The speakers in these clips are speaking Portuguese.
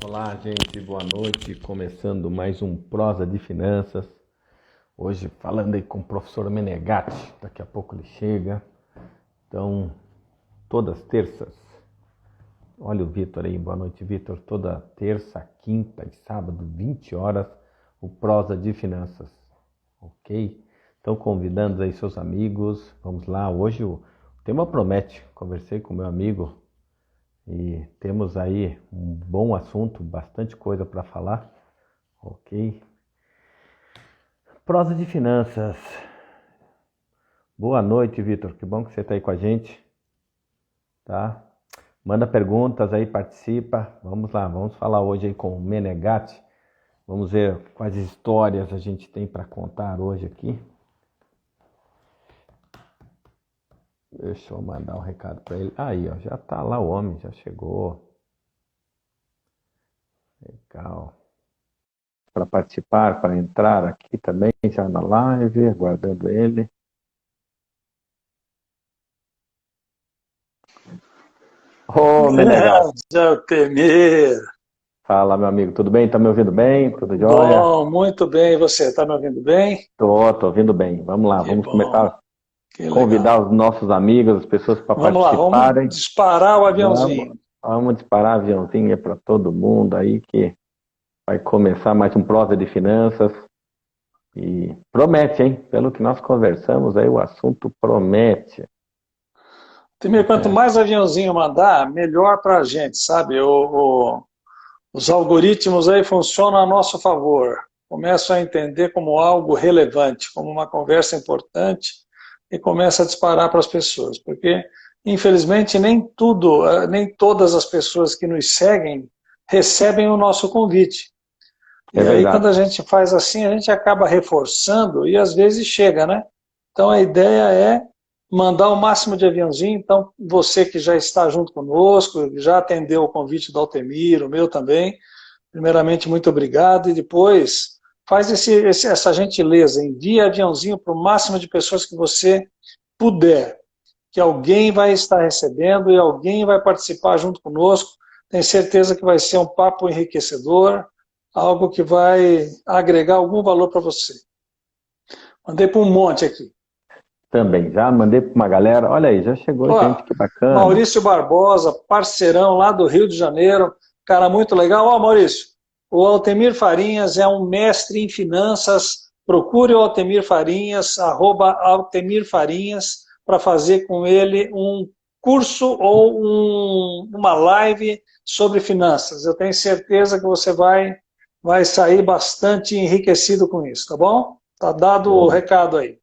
Olá, gente, boa noite. Começando mais um Prosa de Finanças. Hoje falando aí com o professor Menegatti. Daqui a pouco ele chega. Então, todas terças. Olha o Vitor aí, boa noite, Vitor. Toda terça, quinta e sábado, 20 horas, o Prosa de Finanças. Ok? Então, convidando aí seus amigos. Vamos lá, hoje o tema promete. Conversei com meu amigo. E temos aí um bom assunto, bastante coisa para falar, ok? Prosa de finanças. Boa noite, Vitor. Que bom que você está aí com a gente, tá? Manda perguntas aí, participa. Vamos lá, vamos falar hoje aí com o Menegatti. Vamos ver quais histórias a gente tem para contar hoje aqui. Deixa eu mandar um recado para ele. Aí, ó, já tá lá o homem, já chegou. Legal. Para participar, para entrar aqui também, já na live, aguardando ele. Ô, Menegal. Altemir. Fala, meu amigo, tudo bem? Tá me ouvindo bem? Tudo jóia? Bom, muito bem. E você, está me ouvindo bem? Tô ouvindo bem. Vamos lá, Que vamos bom, começar a que convidar legal. os nossos amigos, as pessoas para Vamos lá, vamos participarem. disparar o Vamos, aviãozinho. vamos disparar aviãozinho para todo mundo aí que vai começar mais um Prosa de Finanças. E promete, hein? Pelo que nós conversamos aí, o assunto promete. Altemir, quanto mais aviãozinho mandar, melhor para a gente, sabe? Os algoritmos aí funcionam a nosso favor. Começam a entender como algo relevante, como uma conversa importante e começa a disparar para as pessoas. Porque, infelizmente, nem todas as pessoas que nos seguem recebem o nosso convite. É E aí, quando verdade. a gente faz assim, a gente acaba reforçando e às vezes chega, né? Então, a ideia é mandar o máximo de aviãozinho. Então, você que já está junto conosco, já atendeu o convite do Altemir, o meu também, primeiramente, muito obrigado. E depois, faz essa gentileza, envia aviãozinho para o máximo de pessoas que você puder, que alguém vai estar recebendo e alguém vai participar junto conosco. Tenho certeza que vai ser um papo enriquecedor, algo que vai agregar algum valor para você. Mandei para um monte aqui. Também, já mandei para uma galera. Olha aí, já chegou Ó, gente, que bacana. Maurício Barbosa, parceirão lá do Rio de Janeiro, cara muito legal. Ó, Maurício, o Altemir Farinhas é um mestre em finanças. Procure o Altemir Farinhas, @Altemir Farinhas, para fazer com ele um curso ou uma live sobre finanças. Eu tenho certeza que você vai sair bastante enriquecido com isso, tá bom? Tá dado o Bom, recado aí.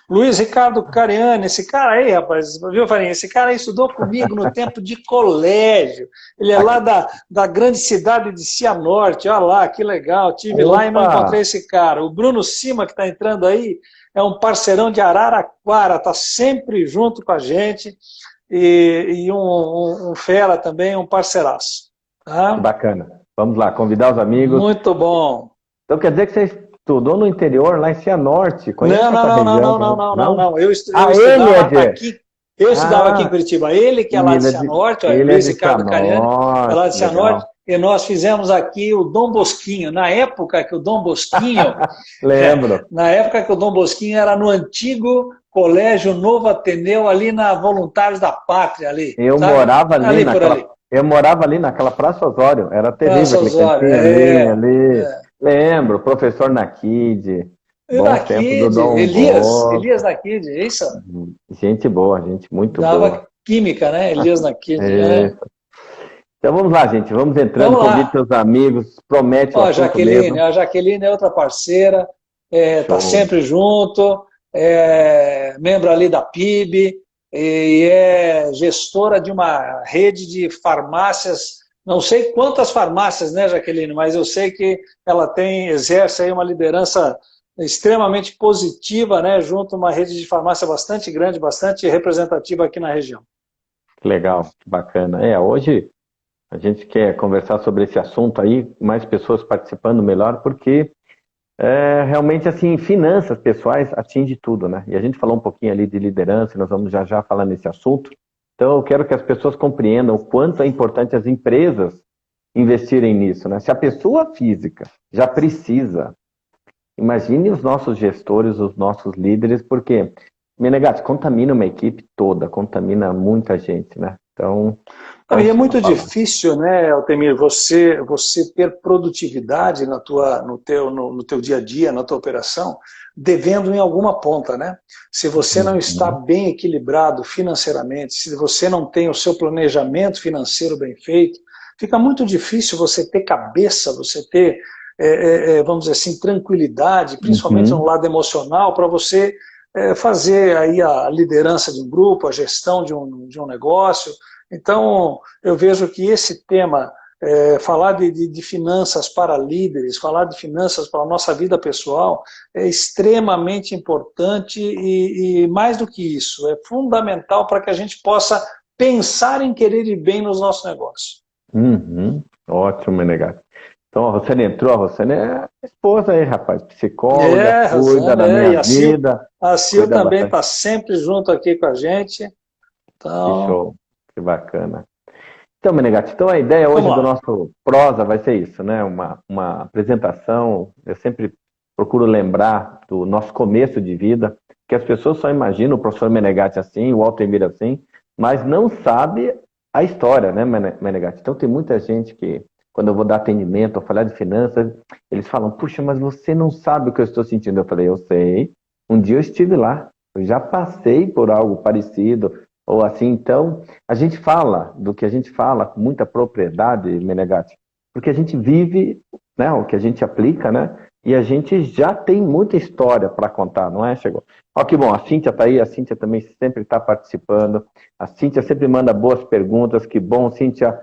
Luiz Ricardo Cariani, esse cara aí, rapaz, viu, Farinha? Esse cara aí estudou comigo no tempo de colégio. Ele é lá aqui. da grande cidade de Cianorte. Olha lá, que legal. Tive lá e não Opa! encontrei esse cara. O Bruno Cima, que está entrando aí, é um parceirão de Araraquara, está sempre junto com a gente. E um fera também, um parceiraço. Que Tá? bacana. Vamos lá, convidar os amigos. Muito bom. Então quer dizer que você estudou no interior, lá em Cianorte. Não, Conhece não, essa não, não, região não, não, também? não, não, Não? não. Eu Ah, ele é estudava de... aqui, eu estudava aqui em Ah, Curitiba. Ele que é lá de Cianorte, ó, ele é Luiz de Ricardo Cariani, é lá Cianorte. de Cianorte, Legal. e nós fizemos aqui o Dom Bosquinho. Na época que o Dom Bosquinho, Lembro. na época que o Dom Bosquinho era no antigo Colégio Novo Ateneu, ali na Voluntários da Pátria, ali, Eu sabe? morava ali Ali por naquela... ali. Eu morava ali naquela Praça Osório. Era terrível Praça aquele Osório, cantinho ali. Lembro, professor Nakid. E Bons tempos do Nakid, Dom Elias Bosco. Nakid, é isso? Gente boa, gente muito boa. Dava química, né? Elias Nakid, É. Então vamos lá, gente. Vamos entrando. Vamos Convide lá. seus amigos. Promete o Ó, assunto mesmo. A Jaqueline é outra parceira, tá Show. sempre junto, membro ali da PIB, e é gestora de uma rede de farmácias, não sei quantas farmácias, né, Jaqueline, mas eu sei que ela exerce aí uma liderança extremamente positiva, né, junto a uma rede de farmácia bastante grande, bastante representativa aqui na região. Que legal, que bacana. Hoje a gente quer conversar sobre esse assunto aí, mais pessoas participando melhor, porque realmente, assim, finanças pessoais atinge tudo, né? E a gente falou um pouquinho ali de liderança, nós vamos já já falar nesse assunto. Então, eu quero que as pessoas compreendam o quanto é importante as empresas investirem nisso, né? Se a pessoa física já precisa, imagine os nossos gestores, os nossos líderes, porque, Menegatti, contamina uma equipe toda, contamina muita gente, né? Então, Não, e é muito difícil, né, Altemir, você ter produtividade no teu dia a dia, na tua operação, devendo em alguma ponta, né? Se você não está bem equilibrado financeiramente, se você não tem o seu planejamento financeiro bem feito, fica muito difícil você ter cabeça, você ter, vamos dizer assim, tranquilidade, principalmente no lado emocional, para você fazer aí a liderança de um grupo, a gestão de um negócio. Então, eu vejo que esse tema, falar de finanças para líderes, falar de finanças para a nossa vida pessoal, é extremamente importante e mais do que isso, é fundamental para que a gente possa pensar em querer ir bem nos nossos negócios. Ótimo, Menegatti. Então, a Rosane entrou, a Rosane é esposa aí, rapaz, psicóloga, cuida da minha vida. A Sil também está sempre junto aqui com a gente. Então... Que show, que bacana. Então, Menegatti, então a ideia hoje do nosso prosa vai ser isso, né? Uma apresentação, eu sempre procuro lembrar do nosso começo de vida, que as pessoas só imaginam o professor Menegatti assim, o Altemir assim, mas não sabe a história, né, Menegatti? Então tem muita gente que, quando eu vou dar atendimento ou falar de finanças, eles falam, puxa, mas você não sabe o que eu estou sentindo. Eu falei, eu sei, um dia eu estive lá, eu já passei por algo parecido, ou assim. Então, a gente fala do que a gente fala com muita propriedade, Menegatti, porque a gente vive, né, o que a gente aplica, né, e a gente já tem muita história para contar, não é? Chegou. Ó, que bom, a Cíntia está aí, a Cíntia também sempre está participando, a Cíntia sempre manda boas perguntas, que bom, Cíntia,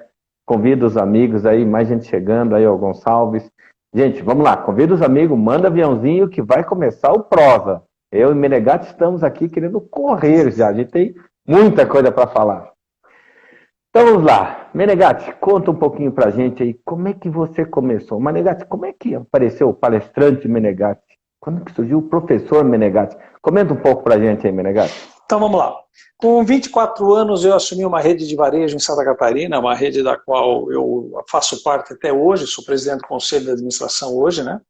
convida os amigos aí, mais gente chegando aí, ó, Gonçalves. Gente, vamos lá, convida os amigos, manda aviãozinho que vai começar o prosa. Eu e Menegatti estamos aqui querendo correr já, a gente tem muita coisa para falar. Então vamos lá. Menegatti, conta um pouquinho pra gente aí, como é que você começou? Menegatti, como é que apareceu o palestrante Menegatti? Quando que surgiu o professor Menegatti? Comenta um pouco pra gente aí, Menegatti. Então vamos lá. Com 24 anos eu assumi uma rede de varejo em Santa Catarina, uma rede da qual eu faço parte até hoje, sou presidente do conselho de administração hoje, né?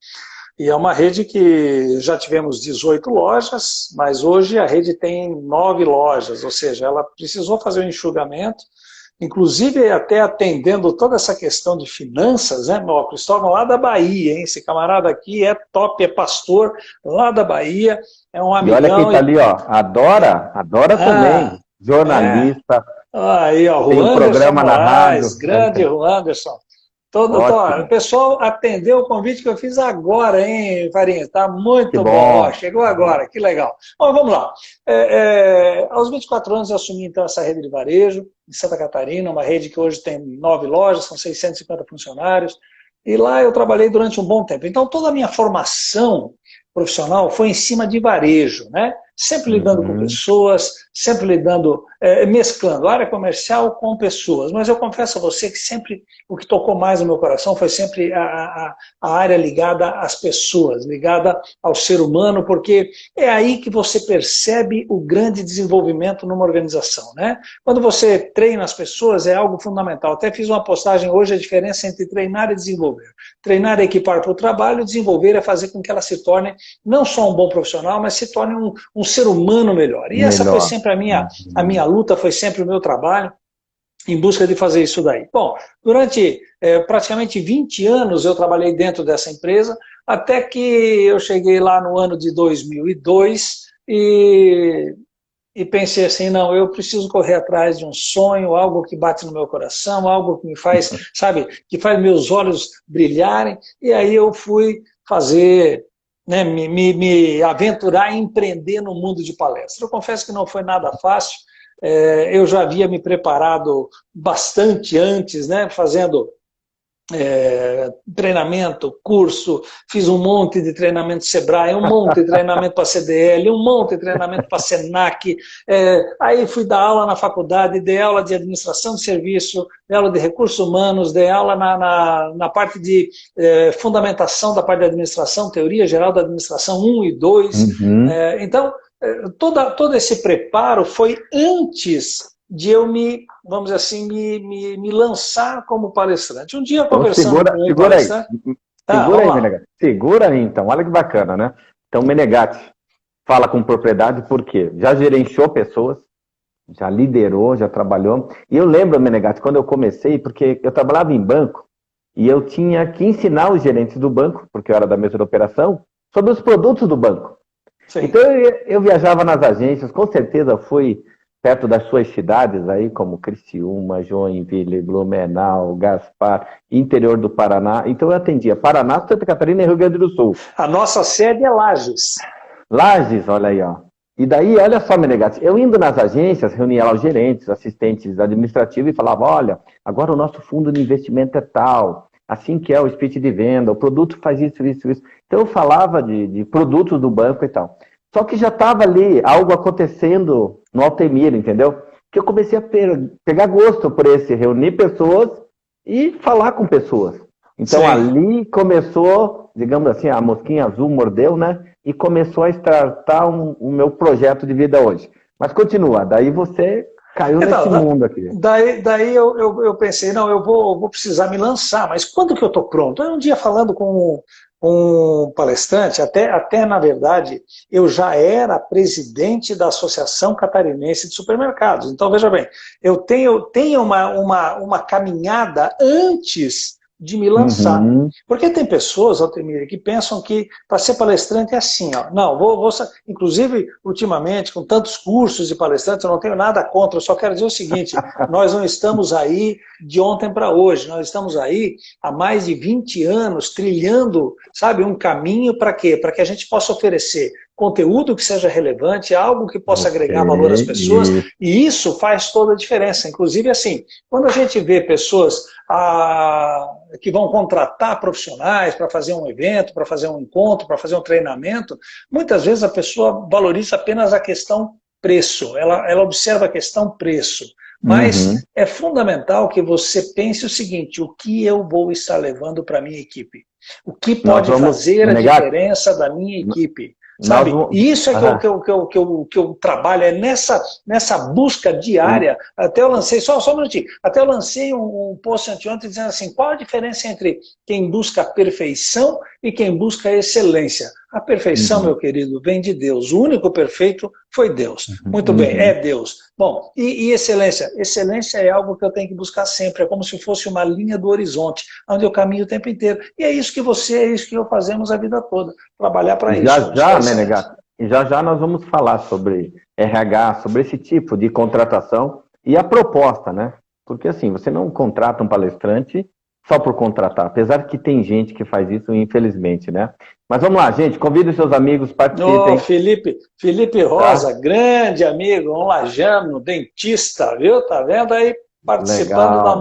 E é uma rede que já tivemos 18 lojas, mas hoje a rede tem 9 lojas, ou seja, ela precisou fazer um enxugamento, inclusive até atendendo toda essa questão de finanças, né? O Cristóvão lá da Bahia, hein? Esse camarada aqui é top, é pastor lá da Bahia, é um amigão. E olha quem tá ali, ó, adora também, jornalista. Aí, ó, tem um programa na rádio. Grande Juan Anderson. O pessoal atendeu o convite que eu fiz agora, hein, Farinha? Tá muito bom. Ó, chegou agora, que legal. Bom, vamos lá. Aos 24 anos eu assumi então essa rede de varejo em Santa Catarina, uma rede que hoje tem 9 lojas, são 650 funcionários, e lá eu trabalhei durante um bom tempo. Então toda a minha formação profissional foi em cima de varejo, né? Sempre lidando com pessoas, sempre lidando, mesclando área comercial com pessoas. Mas eu confesso a você que sempre o que tocou mais no meu coração foi sempre a área ligada às pessoas, ligada ao ser humano, porque é aí que você percebe o grande desenvolvimento numa organização, né? Quando você treina as pessoas é algo fundamental. Até fiz uma postagem hoje, a diferença entre treinar e desenvolver. Treinar é equipar para o trabalho, desenvolver é fazer com que ela se torne não só um bom profissional, mas se torne um ser humano melhor. E essa foi sempre a minha luta, foi sempre o meu trabalho em busca de fazer isso daí. Bom, durante praticamente 20 anos eu trabalhei dentro dessa empresa, até que eu cheguei lá no ano de 2002 e pensei assim, não, eu preciso correr atrás de um sonho, algo que bate no meu coração, algo que me faz, sabe, que faz meus olhos brilharem, e aí eu fui fazer... Né, me aventurar e empreender no mundo de palestra. Eu confesso que não foi nada fácil, eu já havia me preparado bastante antes, né, fazendo treinamento, curso, fiz um monte de treinamento Sebrae, um monte de treinamento para CDL, um monte de treinamento para Senac, aí fui dar aula na faculdade, dei aula de administração de serviço, dei aula de recursos humanos, dei aula na parte de fundamentação da parte de administração, teoria geral da administração 1 e 2, então todo esse preparo foi antes de eu vamos dizer assim, me lançar como palestrante. Um dia Então, conversando com um segura aí. palestrante... Segura aí, vamos lá. Menegatti. Segura aí, então. Olha que bacana, né? Então, Menegatti fala com propriedade porque já gerenciou pessoas, já liderou, já trabalhou. E eu lembro, Menegatti, quando eu comecei, porque eu trabalhava em banco e eu tinha que ensinar os gerentes do banco, porque eu era da mesa de operação, sobre os produtos do banco. Sim. Então eu viajava nas agências, com certeza fui perto das suas cidades aí, como Criciúma, Joinville, Blumenau, Gaspar, interior do Paraná. Então eu atendia Paraná, Santa Catarina e Rio Grande do Sul. A nossa sede é Lages. Lages, olha aí, ó. E daí, olha só, Menegatti, eu indo nas agências, reunia lá os gerentes, assistentes administrativos e falava, olha, agora o nosso fundo de investimento é tal, assim que é o speech de venda, o produto faz isso, isso, isso. Então eu falava de produtos do banco e tal. Só que já estava ali algo acontecendo no Altemir, entendeu? Que eu comecei a pegar gosto por esse, reunir pessoas e falar com pessoas. Então Sim. ali começou, digamos assim, a mosquinha azul mordeu, né? E começou a startar o meu projeto de vida hoje. Mas continua, daí você caiu nesse mundo aqui. Daí eu pensei, não, eu vou precisar me lançar, mas quando que eu estou pronto? Um dia falando com um palestrante, até na verdade, eu já era presidente da Associação Catarinense de Supermercados. Então, veja bem, eu tenho uma caminhada antes de me lançar. Porque tem pessoas, Altemir, que pensam que para ser palestrante é assim, ó. Não, inclusive, ultimamente, com tantos cursos de palestrantes, eu não tenho nada contra, eu só quero dizer o seguinte, nós não estamos aí de ontem para hoje, nós estamos aí há mais de 20 anos trilhando, sabe, um caminho para quê? Para que a gente possa oferecer conteúdo que seja relevante, algo que possa agregar valor às pessoas, e isso faz toda a diferença. Inclusive, assim, quando a gente vê pessoas que vão contratar profissionais para fazer um evento, para fazer um encontro, para fazer um treinamento, muitas vezes a pessoa valoriza apenas a questão preço, ela observa a questão preço. Mas é fundamental que você pense o seguinte, o que eu vou estar levando para a minha equipe? O que pode fazer a diferença da minha equipe? Sabe? E isso é que eu trabalho, é nessa busca diária. Até eu lancei, só um minutinho, até eu lancei um post anteontem dizendo assim, qual a diferença entre quem busca perfeição e quem busca excelência? A perfeição, meu querido, vem de Deus. O único perfeito foi Deus. Muito bem, é Deus. Bom, e excelência? Excelência é algo que eu tenho que buscar sempre. É como se fosse uma linha do horizonte, onde eu caminho o tempo inteiro. E é isso que é isso que eu fazemos a vida toda. Trabalhar para isso. Já, Menegatti, e já nós vamos falar sobre RH, sobre esse tipo de contratação e a proposta, né? Porque assim, você não contrata um palestrante só por contratar, apesar que tem gente que faz isso, infelizmente, né? Mas vamos lá, gente, convide os seus amigos, participem. Felipe Rosa, grande amigo, um lajano, dentista, viu? Tá vendo aí? Participando da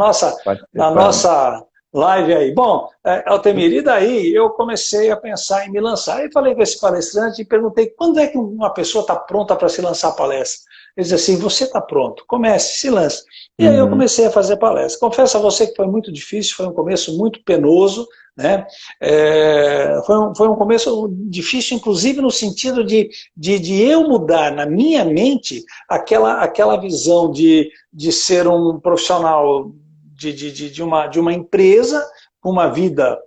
nossa live aí. Bom, Altemir, e daí eu comecei a pensar em me lançar. E falei com esse palestrante e perguntei, quando é que uma pessoa está pronta para se lançar a palestra? Ele disse assim, você está pronto, comece, se lance. E aí eu comecei a fazer palestra. Confesso a você que foi muito difícil, foi um começo muito penoso, né? Foi um começo difícil, inclusive no sentido de eu mudar na minha mente aquela visão de ser um profissional de uma empresa com uma vida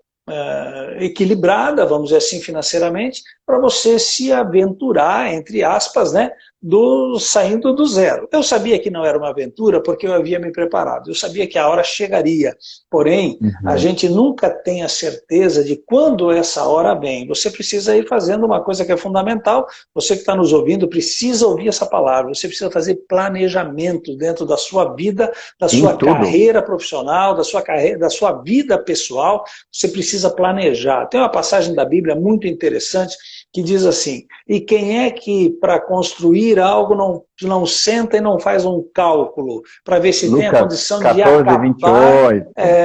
equilibrada, vamos dizer assim, financeiramente, para você se aventurar, entre aspas, né, saindo do zero. Eu sabia que não era uma aventura porque eu havia me preparado, eu sabia que a hora chegaria, porém, a gente nunca tem a certeza de quando essa hora vem. Você precisa ir fazendo uma coisa que é fundamental, você que está nos ouvindo precisa ouvir essa palavra, você precisa fazer planejamento dentro da sua vida, da sua carreira profissional, da sua vida pessoal, você precisa planejar. Tem uma passagem da Bíblia muito interessante que diz assim, e quem é que para construir algo não senta e não faz um cálculo para ver se tem a condição de acabar,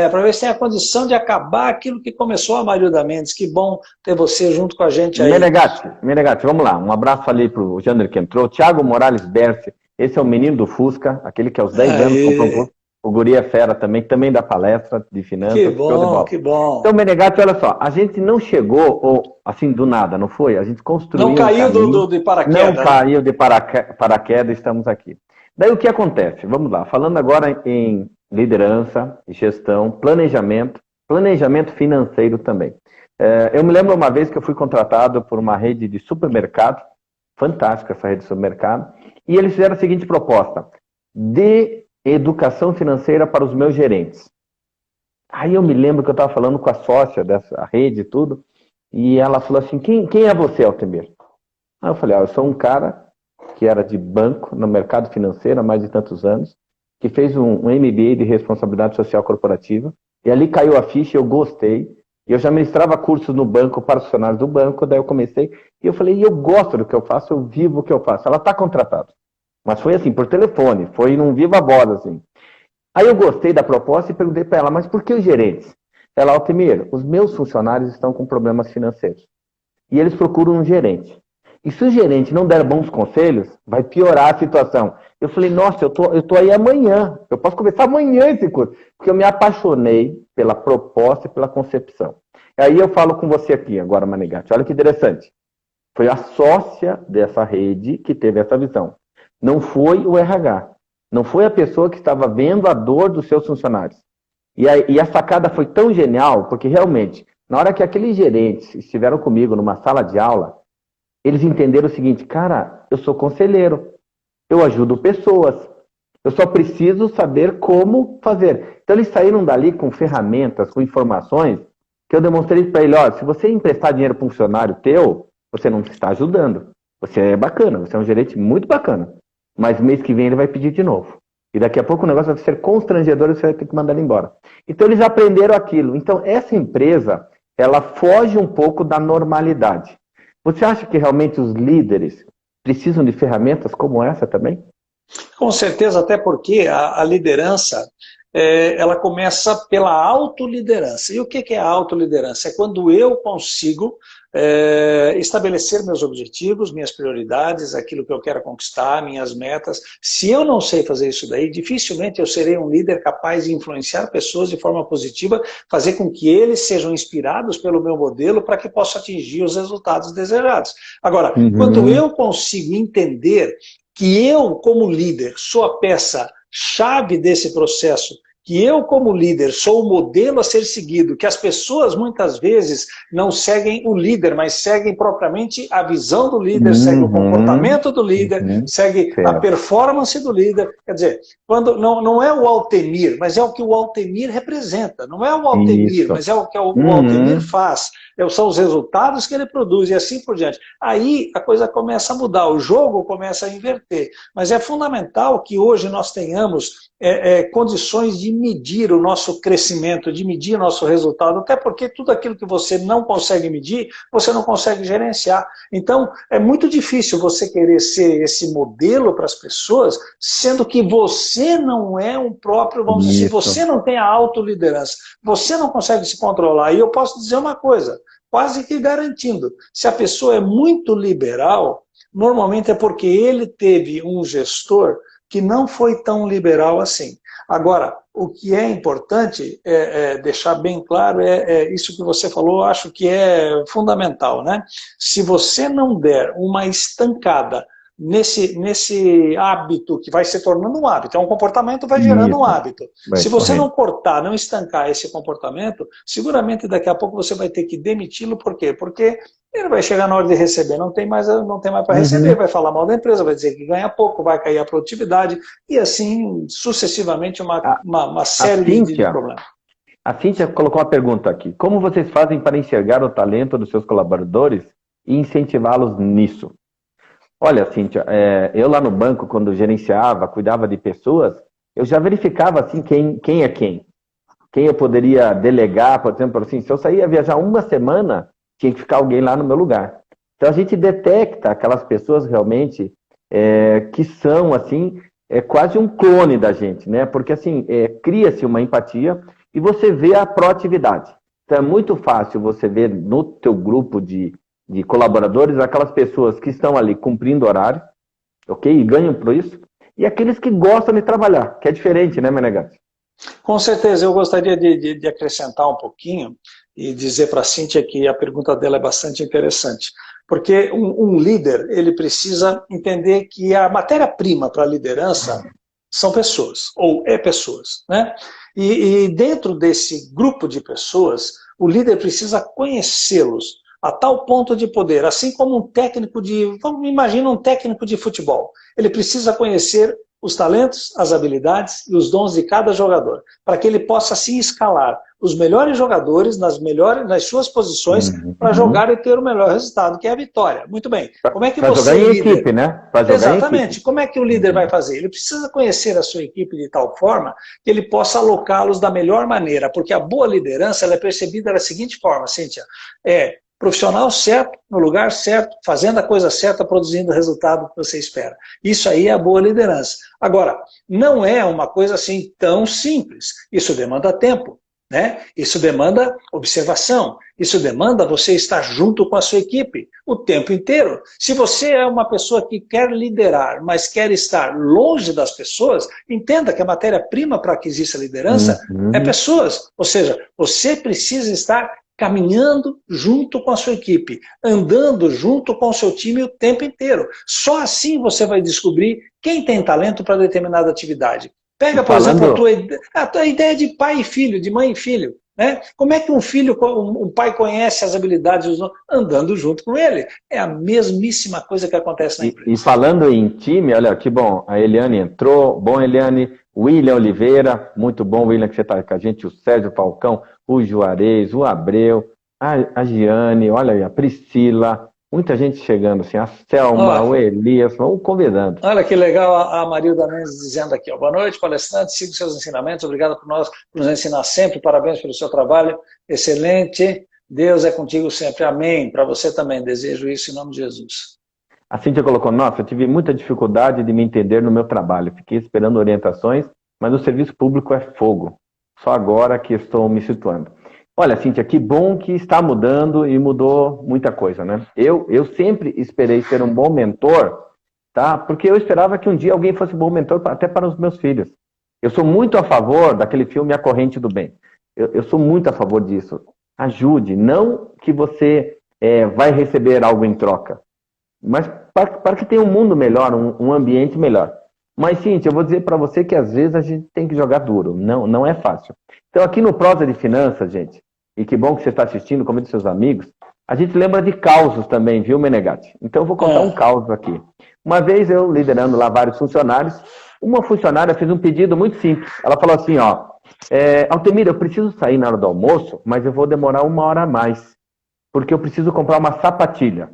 para ver se tem a condição de acabar aquilo que começou a Marilda Mendes. Que bom ter você junto com a gente aí. Menegatti, vamos lá, um abraço ali para o Jander que entrou, Thiago Morales Berce, esse é o menino do Fusca, aquele que aos 10 anos comprou o Guri é fera também dá palestra de finanças. Que bom, que bom. Então, Menegatti, olha só, a gente não chegou, assim, do nada, não foi? A gente construiu Não caiu de paraquedas. Não caiu de paraquedas, estamos aqui. Daí o que acontece? Vamos lá, falando agora em liderança, gestão, planejamento financeiro também. Eu me lembro uma vez que eu fui contratado por uma rede de supermercado, fantástica essa rede de supermercado, e eles fizeram a seguinte proposta: de educação financeira para os meus gerentes. Aí eu me lembro que eu estava falando com a sócia dessa rede e tudo, e ela falou assim, quem é você, Altemir? Aí eu falei, eu sou um cara que era de banco no mercado financeiro há mais de tantos anos, que fez um MBA de responsabilidade social corporativa, e ali caiu a ficha, eu gostei, e eu já ministrava cursos no banco para os funcionários do banco, daí eu comecei, e eu falei, eu gosto do que eu faço, eu vivo o que eu faço. Ela está contratada. Mas foi assim, por telefone, foi num viva voz, assim. Aí eu gostei da proposta e perguntei para ela, mas por que os gerentes? Ela, Altemir, os meus funcionários estão com problemas financeiros. E eles procuram um gerente. E se o gerente não der bons conselhos, vai piorar a situação. Eu falei, nossa, eu tô aí amanhã. Eu posso começar amanhã esse curso. Porque eu me apaixonei pela proposta e pela concepção. E aí eu falo com você aqui agora, Menegatti. Olha que interessante. Foi a sócia dessa rede que teve essa visão. Não foi o RH. Não foi a pessoa que estava vendo a dor dos seus funcionários. E a sacada foi tão genial, porque realmente, na hora que aqueles gerentes estiveram comigo numa sala de aula, eles entenderam o seguinte, cara, eu sou conselheiro, eu ajudo pessoas, eu só preciso saber como fazer. Então eles saíram dali com ferramentas, com informações, que eu demonstrei para ele, se você emprestar dinheiro para um funcionário teu, você não está ajudando. Você é bacana, você é um gerente muito bacana. Mas mês que vem ele vai pedir de novo. E daqui a pouco o negócio vai ser constrangedor e você vai ter que mandar ele embora. Então eles aprenderam aquilo. Então essa empresa, ela foge um pouco da normalidade. Você acha que realmente os líderes precisam de ferramentas como essa também? Com certeza, até porque a liderança, ela começa pela autoliderança. E o que é a autoliderança? É quando eu consigo estabelecer meus objetivos, minhas prioridades, aquilo que eu quero conquistar, minhas metas. Se eu não sei fazer isso daí, dificilmente eu serei um líder capaz de influenciar pessoas de forma positiva, fazer com que eles sejam inspirados pelo meu modelo para que possa atingir os resultados desejados. Agora, quando eu consigo entender que eu, como líder, sou a peça-chave desse processo, que eu, como líder, sou o modelo a ser seguido, que as pessoas, muitas vezes, não seguem o líder, mas seguem propriamente a visão do líder, seguem o comportamento do líder, seguem a performance do líder. Quer dizer, quando não é o Altemir, mas é o que o Altemir representa. Não é o Altemir, mas é o que o Altemir faz. São os resultados que ele produz e assim por diante. Aí a coisa começa a mudar, o jogo começa a inverter. Mas é fundamental que hoje nós tenhamos condições de medir o nosso crescimento, de medir o nosso resultado, até porque tudo aquilo que você não consegue medir, você não consegue gerenciar. Então, é muito difícil você querer ser esse modelo para as pessoas, sendo que você não é um próprio, vamos dizer, se você não tem a autoliderança, você não consegue se controlar. E eu posso dizer uma coisa, quase que garantindo, se a pessoa é muito liberal, normalmente é porque ele teve um gestor que não foi tão liberal assim. Agora, o que é importante deixar bem claro isso que você falou, eu acho que é fundamental, né? Se você não der uma estancada nesse hábito, que vai se tornando um hábito, é um comportamento, vai gerando um hábito. Se você não cortar, não estancar esse comportamento, seguramente daqui a pouco você vai ter que demiti-lo, por quê? Porque ele vai chegar na hora de receber, não tem mais para receber, vai falar mal da empresa, vai dizer que ganha pouco, vai cair a produtividade, e assim, sucessivamente, uma série de problemas. A Cíntia colocou uma pergunta aqui. Como vocês fazem para enxergar o talento dos seus colaboradores e incentivá-los nisso? Olha, Cíntia, eu lá no banco, quando gerenciava, cuidava de pessoas, eu já verificava assim, quem é quem. Quem eu poderia delegar, por exemplo, assim, se eu saía viajar uma semana, tinha que ficar alguém lá no meu lugar. Então a gente detecta aquelas pessoas realmente que são, assim, quase um clone da gente, né? Porque, assim, cria-se uma empatia e você vê a proatividade. Então é muito fácil você ver no teu grupo de colaboradores aquelas pessoas que estão ali cumprindo horário, ok? E ganham por isso. E aqueles que gostam de trabalhar, que é diferente, né, Menegatti? Com certeza, eu gostaria de acrescentar um pouquinho e dizer para a Cíntia que a pergunta dela é bastante interessante. Porque um líder, ele precisa entender que a matéria-prima para a liderança são pessoas, ou é pessoas, né? E dentro desse grupo de pessoas, o líder precisa conhecê-los a tal ponto de poder, assim como um técnico imagina um técnico de futebol, ele precisa conhecer os talentos, as habilidades e os dons de cada jogador, para que ele possa assim escalar os melhores jogadores nas suas posições para jogar e ter o melhor resultado, que é a vitória. Muito bem. Como é que Para jogar em líder... equipe, né? Para jogar Exatamente. em equipe. Como é que o líder vai fazer? Ele precisa conhecer a sua equipe de tal forma que ele possa alocá-los da melhor maneira, porque a boa liderança ela é percebida da seguinte forma, Cíntia, profissional certo, no lugar certo, fazendo a coisa certa, produzindo o resultado que você espera. Isso aí é a boa liderança. Agora, não é uma coisa assim tão simples. Isso demanda tempo, né? Isso demanda observação. Isso demanda você estar junto com a sua equipe o tempo inteiro. Se você é uma pessoa que quer liderar, mas quer estar longe das pessoas, entenda que a matéria-prima para que exista liderança é pessoas. Ou seja, você precisa estar caminhando junto com a sua equipe, andando junto com o seu time o tempo inteiro. Só assim você vai descobrir quem tem talento para determinada atividade. Pega, por exemplo, a tua ideia de pai e filho, de mãe e filho. Né? Como é que um pai conhece as habilidades andando junto com ele? É a mesmíssima coisa que acontece na empresa. E falando em time, olha que bom, a Eliane entrou, bom Eliane, William Oliveira, muito bom William que você está com a gente, o Sérgio Falcão, o Juarez, o Abreu, a Giane, olha aí, a Priscila, muita gente chegando assim, a Selma, o Elias, vamos convidando. Olha que legal a Marilda Mendes dizendo aqui, ó, boa noite, palestrante, siga seus ensinamentos, obrigado por nos ensinar sempre, parabéns pelo seu trabalho, excelente, Deus é contigo sempre, amém, para você também, desejo isso em nome de Jesus. A Cíntia colocou, nossa, eu tive muita dificuldade de me entender no meu trabalho, fiquei esperando orientações, mas o serviço público é fogo, só agora que estou me situando. Olha, Cíntia, que bom que está mudando e mudou muita coisa, né? Eu sempre esperei ser um bom mentor, tá? Porque eu esperava que um dia alguém fosse um bom mentor até para os meus filhos. Eu sou muito a favor daquele filme A Corrente do Bem. Eu sou muito a favor disso. Ajude, não que você vai receber algo em troca, mas para que tenha um mundo melhor, um ambiente melhor. Mas, Cíntia, eu vou dizer para você que às vezes a gente tem que jogar duro, não é fácil. Então, aqui no Prosa de Finanças, gente, e que bom que você está assistindo, como seus amigos, a gente lembra de causos também, viu, Menegatti? Então, eu vou contar um caos aqui. Uma vez eu, liderando lá vários funcionários, uma funcionária fez um pedido muito simples. Ela falou assim, ó, Altemir, eu preciso sair na hora do almoço, mas eu vou demorar 1 hora a mais, porque eu preciso comprar uma sapatilha.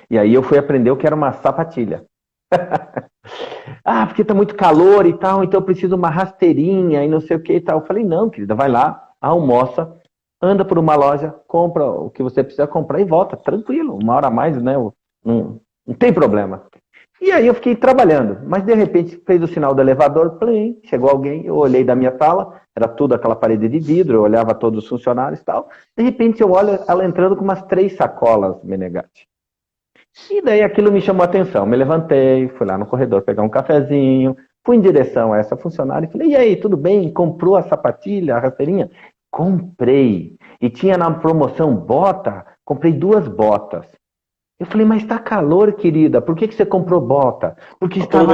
E aí eu fui aprender o que era uma sapatilha. Porque tá muito calor e tal, então eu preciso uma rasteirinha e não sei o que e tal. Eu falei, não, querida, vai lá, almoça, anda por uma loja, compra o que você precisa comprar e volta, tranquilo, 1 hora a mais, né? Não tem problema. E aí eu fiquei trabalhando, mas de repente fez o sinal do elevador, plim, chegou alguém, eu olhei da minha sala, era tudo aquela parede de vidro, eu olhava todos os funcionários e tal, de repente eu olho ela entrando com umas 3 sacolas, Menegatti. E daí aquilo me chamou a atenção, me levantei, fui lá no corredor pegar um cafezinho, fui em direção a essa funcionária e falei, e aí, tudo bem? Comprou a sapatilha, a rasteirinha? Comprei. E tinha na promoção bota, comprei 2 botas. Eu falei, mas tá calor, querida, por que você comprou bota? Porque estava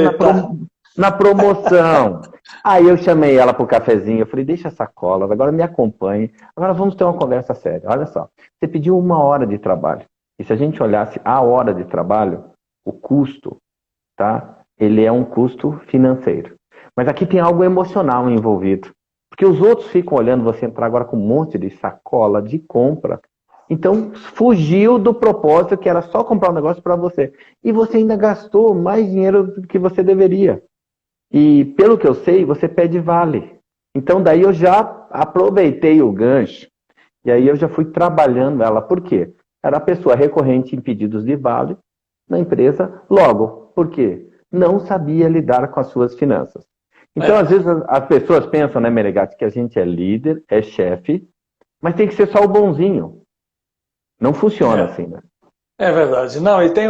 na promoção. Aí eu chamei ela pro cafezinho, eu falei, deixa a sacola, agora me acompanhe, agora vamos ter uma conversa séria. Olha só, você pediu 1 hora de trabalho. E se a gente olhasse a hora de trabalho, o custo, tá? Ele é um custo financeiro. Mas aqui tem algo emocional envolvido. Porque os outros ficam olhando você entrar agora com um monte de sacola de compra. Então, fugiu do propósito que era só comprar um negócio para você. E você ainda gastou mais dinheiro do que você deveria. E, pelo que eu sei, você pede vale. Então, daí eu já aproveitei o gancho. E aí eu já fui trabalhando ela. Por quê? Era a pessoa recorrente em pedidos de vale na empresa, logo, por quê? Não sabia lidar com as suas finanças. Então, às vezes, as pessoas pensam, né, Menegatti, que a gente é líder, é chefe, mas tem que ser só o bonzinho. Não funciona assim, né? É verdade. Não, e tem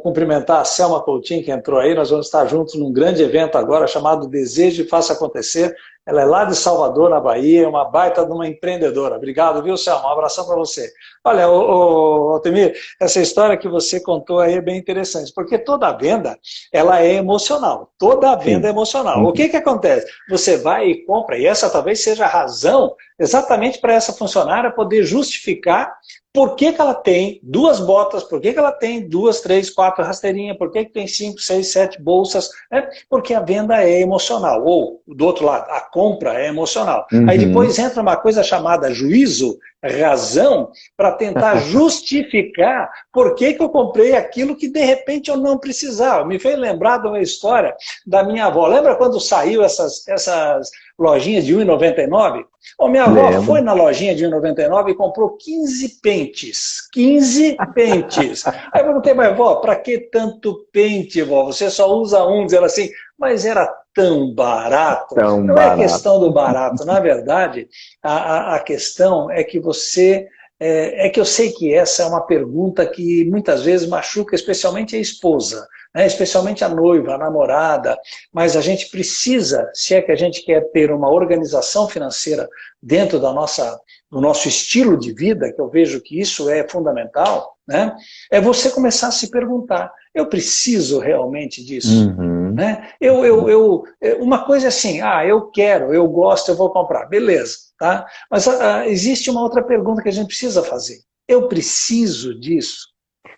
cumprimentar a Selma Coutinho, que entrou aí. Nós vamos estar juntos num grande evento agora chamado Desejo e Faça Acontecer. Ela é lá de Salvador, na Bahia, é uma baita de uma empreendedora. Obrigado, viu, Selma? Um abração para você. Olha, Altemir, essa história que você contou aí é bem interessante, porque toda venda, ela é emocional. Toda venda é emocional. O que acontece? Você vai e compra, e essa talvez seja a razão exatamente para essa funcionária poder justificar por que ela tem 2 botas, por que ela tem 2, 3, 4 rasteirinhas, por que tem 5, 6, 7 bolsas, né? Porque a venda é emocional. Ou, do outro lado, a compra é emocional. Aí depois entra uma coisa chamada juízo, razão, para tentar justificar por que eu comprei aquilo que de repente eu não precisava. Me fez lembrar de uma história da minha avó. Lembra quando saiu essas lojinhas de R$1,99? Minha avó foi na lojinha de R$1,99 e comprou 15 pentes. 15 pentes. Aí eu perguntei, mas vó, para que tanto pente, vó? Você só usa um. Diz ela assim, mas era tão barato. Não é questão do barato. Na verdade, a questão é que você... É que eu sei que essa é uma pergunta que muitas vezes machuca especialmente a esposa, né? Especialmente a noiva, a namorada, mas a gente precisa, se é que a gente quer ter uma organização financeira dentro do nosso estilo de vida, que eu vejo que isso é fundamental, né? É você começar a se perguntar, eu preciso realmente disso? Né? Uma coisa é assim, eu quero, eu gosto, eu vou comprar, beleza. Tá? Mas existe uma outra pergunta que a gente precisa fazer. Eu preciso disso?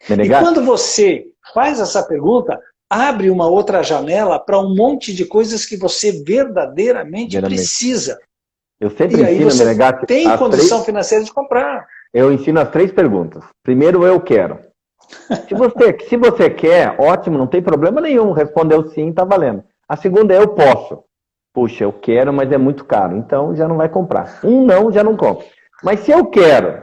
E quando você faz essa pergunta, abre uma outra janela para um monte de coisas que você verdadeiramente precisa. Eu sempre e aí ensino, você Menegatti, tem condição financeira de comprar. Eu ensino as 3 perguntas. Primeiro, eu quero. Se você quer, ótimo, não tem problema nenhum. Respondeu sim, está valendo. A segunda é eu posso. Puxa, eu quero, mas é muito caro. Então, já não vai comprar. Não, já não compra. Mas se eu quero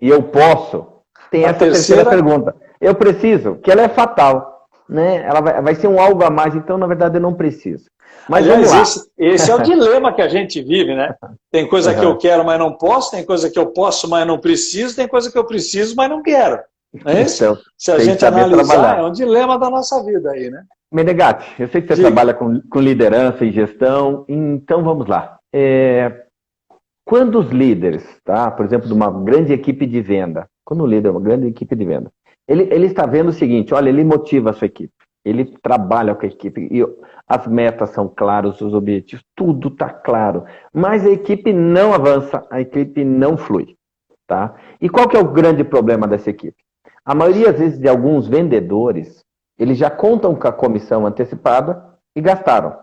e eu posso, tem essa terceira pergunta. Eu preciso, que ela é fatal. Né? Ela vai ser um algo a mais, então, na verdade, eu não preciso. Mas aliás, esse é o dilema que a gente vive, né? Tem coisa que eu quero, mas não posso. Tem coisa que eu posso, mas não preciso. Tem coisa que eu preciso, mas não quero. Não é isso? Então, se a gente analisar, é um dilema da nossa vida aí, né? Menegatti, eu sei que você trabalha com liderança e gestão, então vamos lá. Quando os líderes, tá? Por exemplo, de uma grande equipe de venda, quando o líder é uma grande equipe de venda, ele está vendo o seguinte, olha, ele motiva a sua equipe, ele trabalha com a equipe, e as metas são claras, os objetivos, tudo está claro, mas a equipe não avança, a equipe não flui. Tá? E qual que é o grande problema dessa equipe? A maioria, às vezes, de alguns vendedores, eles já contam com a comissão antecipada e gastaram.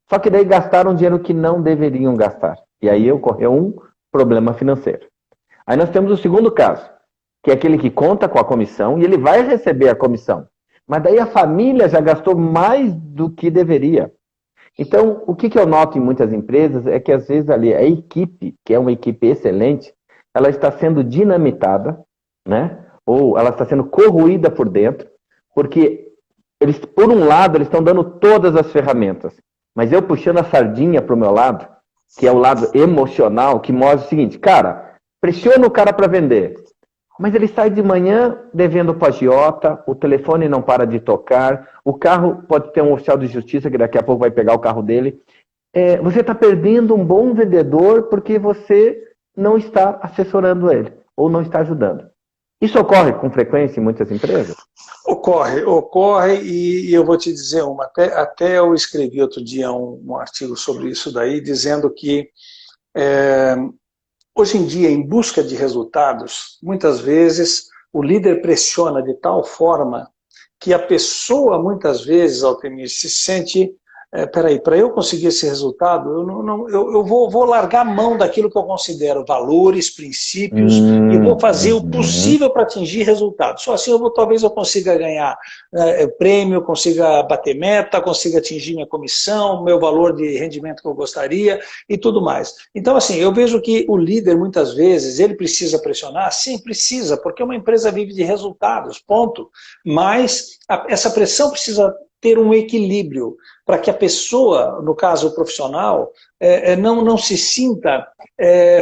Só que daí gastaram dinheiro que não deveriam gastar. E aí ocorreu um problema financeiro. Aí nós temos o segundo caso, que é aquele que conta com a comissão e ele vai receber a comissão. Mas daí a família já gastou mais do que deveria. Então, o que eu noto em muitas empresas é que às vezes ali a equipe, que é uma equipe excelente, ela está sendo dinamitada, né? Ou ela está sendo corroída por dentro, porque eles, por um lado, eles estão dando todas as ferramentas, mas eu puxando a sardinha para o meu lado, que é o lado emocional, que mostra o seguinte, cara, pressiona o cara para vender, mas ele sai de manhã devendo para agiota, o telefone não para de tocar, o carro pode ter um oficial de justiça que daqui a pouco vai pegar o carro dele. Você está perdendo um bom vendedor porque você não está assessorando ele, ou não está ajudando. Isso ocorre com frequência em muitas empresas? Ocorre, e eu vou te dizer uma. Até eu escrevi outro dia um artigo sobre isso daí, dizendo que hoje em dia, em busca de resultados, muitas vezes o líder pressiona de tal forma que a pessoa, muitas vezes, Altemir, se sente... peraí, para eu conseguir esse resultado, eu vou largar a mão daquilo que eu considero valores, princípios, e vou fazer o possível para atingir resultados. Só assim talvez eu consiga ganhar prêmio, consiga bater meta, consiga atingir minha comissão, meu valor de rendimento que eu gostaria e tudo mais. Então, assim, eu vejo que o líder, muitas vezes, ele precisa pressionar? Sim, precisa, porque uma empresa vive de resultados, ponto. Mas essa pressão precisa ter um equilíbrio, para que a pessoa, no caso o profissional, não se sinta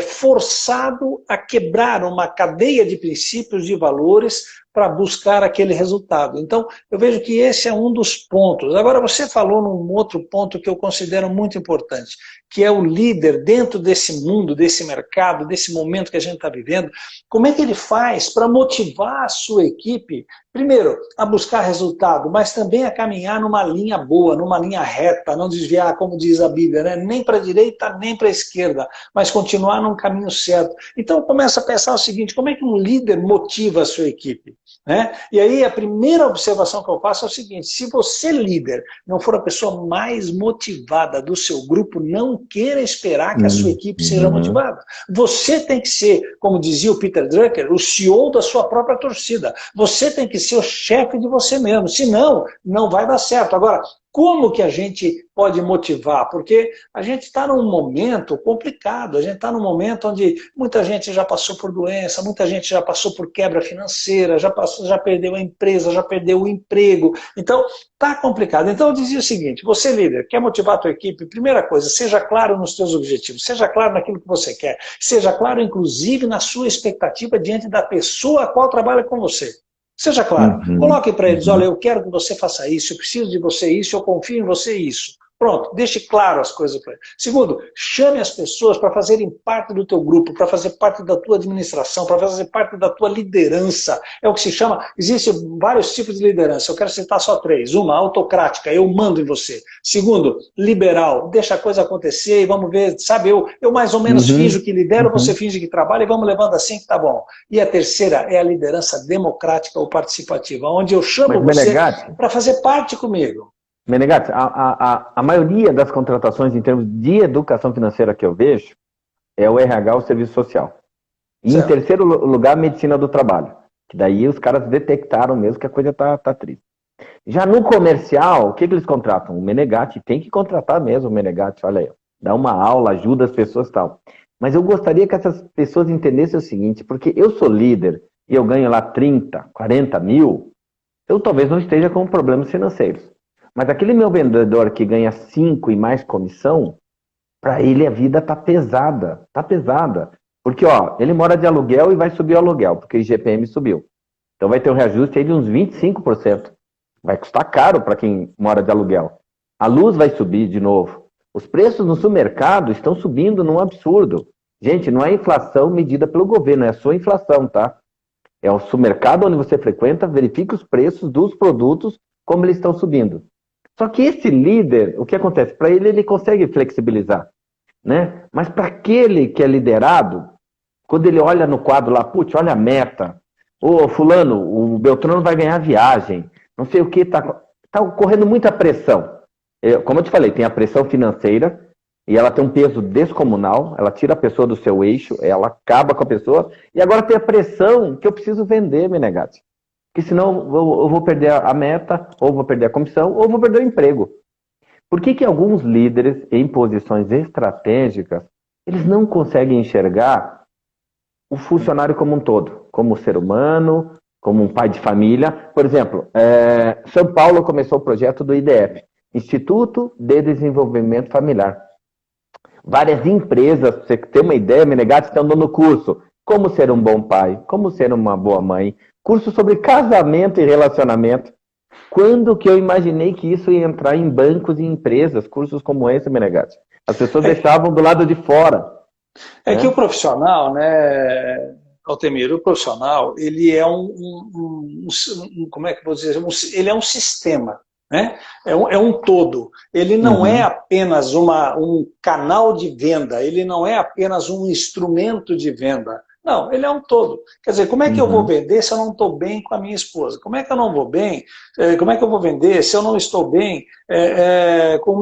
forçado a quebrar uma cadeia de princípios e valores para buscar aquele resultado. Então, eu vejo que esse é um dos pontos. Agora, você falou num outro ponto que eu considero muito importante, que é o líder dentro desse mundo, desse mercado, desse momento que a gente está vivendo. Como é que ele faz para motivar a sua equipe, primeiro, a buscar resultado, mas também a caminhar numa linha boa, numa linha reta, não desviar, como diz a Bíblia, né? Nem para a direita, nem para a esquerda, mas continuar num caminho certo. Então, começa a pensar o seguinte, como é que um líder motiva a sua equipe? Né? E aí, a primeira observação que eu faço é o seguinte, se você, líder, não for a pessoa mais motivada do seu grupo, não queira esperar que a sua equipe seja motivada. Você tem que ser, como dizia o Peter Drucker, o CEO da sua própria torcida. Você tem que ser o chefe de você mesmo, senão não vai dar certo. Agora, como que a gente pode motivar? Porque a gente está num momento complicado, a gente está num momento onde muita gente já passou por doença, muita gente já passou por quebra financeira, já perdeu a empresa, já perdeu o emprego. Então, está complicado. Então, eu dizia o seguinte, você líder, quer motivar a tua equipe? Primeira coisa, seja claro nos teus objetivos, seja claro naquilo que você quer, seja claro, inclusive, na sua expectativa diante da pessoa a qual trabalha com você. Seja claro, coloque para eles, olha, eu quero que você faça isso, eu preciso de você isso, eu confio em você isso. Pronto, deixe claro as coisas para eles. Segundo, chame as pessoas para fazerem parte do teu grupo, para fazer parte da tua administração, para fazer parte da tua liderança. É o que se chama, existem vários tipos de liderança, eu quero citar só 3. Uma, autocrática, eu mando em você. Segundo, liberal, deixa a coisa acontecer e vamos ver, sabe, eu mais ou menos finjo que lidero, você finge que trabalha e vamos levando assim que tá bom. E a terceira é a liderança democrática ou participativa, onde eu chamo você para fazer parte comigo. Menegatti, a maioria das contratações em termos de educação financeira que eu vejo é o RH, o serviço social. E em terceiro lugar, a medicina do trabalho. Que daí os caras detectaram mesmo que a coisa tá triste. Já no comercial, o que eles contratam? O Menegatti, tem que contratar mesmo o Menegatti, olha aí. Dá uma aula, ajuda as pessoas e tal. Mas eu gostaria que essas pessoas entendessem o seguinte, porque eu sou líder e eu ganho lá 30, 40 mil, eu talvez não esteja com problemas financeiros. Mas aquele meu vendedor que ganha 5 e mais comissão, para ele a vida tá pesada. Tá pesada. Porque, ó, ele mora de aluguel e vai subir o aluguel, porque o IGPM subiu. Então vai ter um reajuste aí de uns 25%. Vai custar caro para quem mora de aluguel. A luz vai subir de novo. Os preços no supermercado estão subindo num absurdo. Gente, não é inflação medida pelo governo, é a sua inflação, tá? É o supermercado onde você frequenta, verifique os preços dos produtos, como eles estão subindo. Só que esse líder, o que acontece? Para ele consegue flexibilizar, né? Mas para aquele que é liderado, quando ele olha no quadro lá, putz, olha a meta, ô fulano, o Beltrano vai ganhar viagem, não sei o que, tá ocorrendo muita pressão. Como eu te falei, tem a pressão financeira, e ela tem um peso descomunal, ela tira a pessoa do seu eixo, ela acaba com a pessoa, e agora tem a pressão que eu preciso vender, Menegatti. Porque senão eu vou perder a meta, ou vou perder a comissão, ou vou perder o emprego. Por que alguns líderes em posições estratégicas, eles não conseguem enxergar o funcionário como um todo, como um ser humano, como um pai de família? Por exemplo, São Paulo começou o projeto do IDF, Instituto de Desenvolvimento Familiar. Várias empresas, para você ter uma ideia, Menegatti, estão dando curso. Como ser um bom pai, como ser uma boa mãe, curso sobre casamento e relacionamento. Quando que eu imaginei que isso ia entrar em bancos e empresas, cursos como esse, Menegatti? As pessoas deixavam do lado de fora. Que o profissional, né, Altemir, o profissional, ele é como é que eu vou dizer? Ele é um sistema. Né? É um todo. Ele não é apenas um canal de venda, ele não é apenas um instrumento de venda. Não, ele é um todo. Quer dizer, como é que eu vou vender se eu não estou bem com a minha esposa? Como é que eu não vou bem? Como é que eu vou vender se eu não estou bem com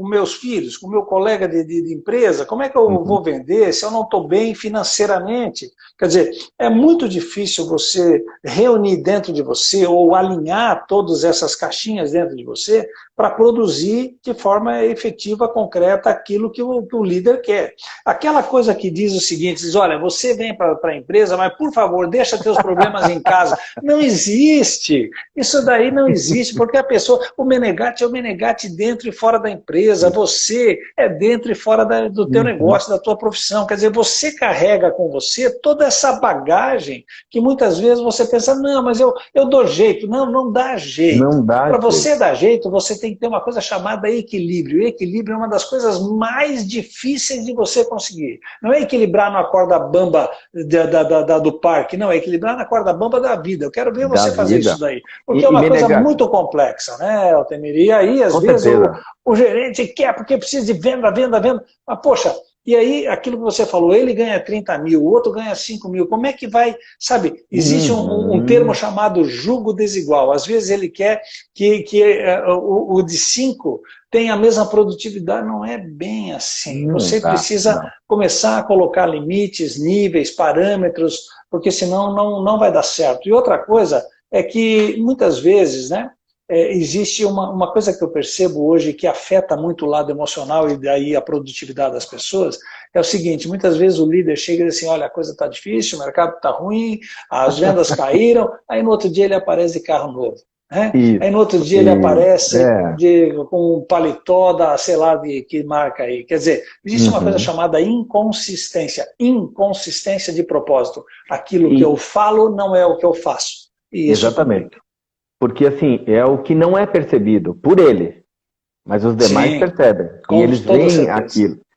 meus filhos, com o meu colega de empresa? Como é que eu vou vender se eu não estou bem financeiramente? Quer dizer, é muito difícil você reunir dentro de você ou alinhar todas essas caixinhas dentro de você para produzir de forma efetiva, concreta, aquilo que o líder quer. Aquela coisa que diz o seguinte, diz, olha, você vem para para a empresa, mas por favor, deixa teus problemas em casa. Não existe. Isso daí não existe, porque a pessoa, o Menegatti é o Menegatti dentro e fora da empresa, você é dentro e fora do teu negócio, da tua profissão. Quer dizer, você carrega com você toda essa bagagem que muitas vezes você pensa, não, mas eu dou jeito. Não, não dá jeito. Não dá Para jeito. você dar jeito, você tem que ter uma coisa chamada equilíbrio. Equilíbrio é uma das coisas mais difíceis de você conseguir. Não é equilibrar na corda bamba do parque, não, é equilibrar na corda bamba da vida. Eu quero ver você fazer isso daí. Porque é uma coisa muito complexa, né, Altemir? E aí, às vezes, o gerente quer, porque precisa de venda. Mas, poxa, e aí, aquilo que você falou, ele ganha 30 mil, o outro ganha 5 mil. Como é que vai, sabe? Existe um termo chamado jugo desigual. Às vezes ele quer que o de 5 tenha a mesma produtividade. Não é bem assim. Você precisa começar a colocar limites, níveis, parâmetros, porque senão não vai dar certo. E outra coisa é que, muitas vezes, né? Existe uma coisa que eu percebo hoje que afeta muito o lado emocional e daí a produtividade das pessoas, é o seguinte, muitas vezes o líder chega e diz assim, olha, a coisa está difícil, o mercado está ruim, as vendas caíram, aí no outro dia ele aparece de carro novo. Né? Aí no outro dia ele aparece com um paletó da, sei lá, de que marca aí. Quer dizer, existe uma coisa chamada inconsistência de propósito. Aquilo que eu falo não é o que eu faço. E isso exatamente. Porque, assim, é o que não é percebido por ele, mas os demais percebem. E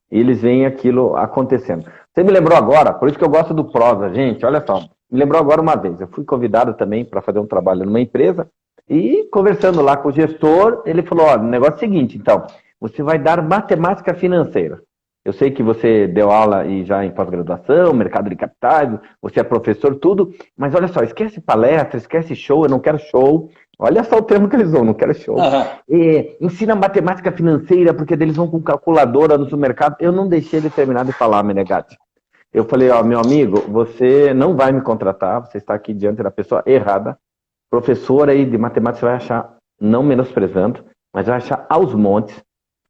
eles veem aquilo acontecendo. Você me lembrou agora, por isso que eu gosto do prosa, gente, olha só. Me lembrou agora uma vez, eu fui convidado também para fazer um trabalho numa empresa, e conversando lá com o gestor, ele falou, ó, o negócio é o seguinte, então, você vai dar matemática financeira. Eu sei que você deu aula e já em pós-graduação, mercado de capitais, você é professor, tudo, mas olha só, esquece palestra, esquece show, eu não quero show. Olha só o termo que eles usam, não quero show. Ensina matemática financeira, porque eles vão com calculadora no supermercado. Eu não deixei ele terminar de falar, Menegatti. Eu falei, ó, meu amigo, você não vai me contratar, você está aqui diante da pessoa errada. Professor aí de matemática você vai achar, não menosprezando, mas vai achar aos montes.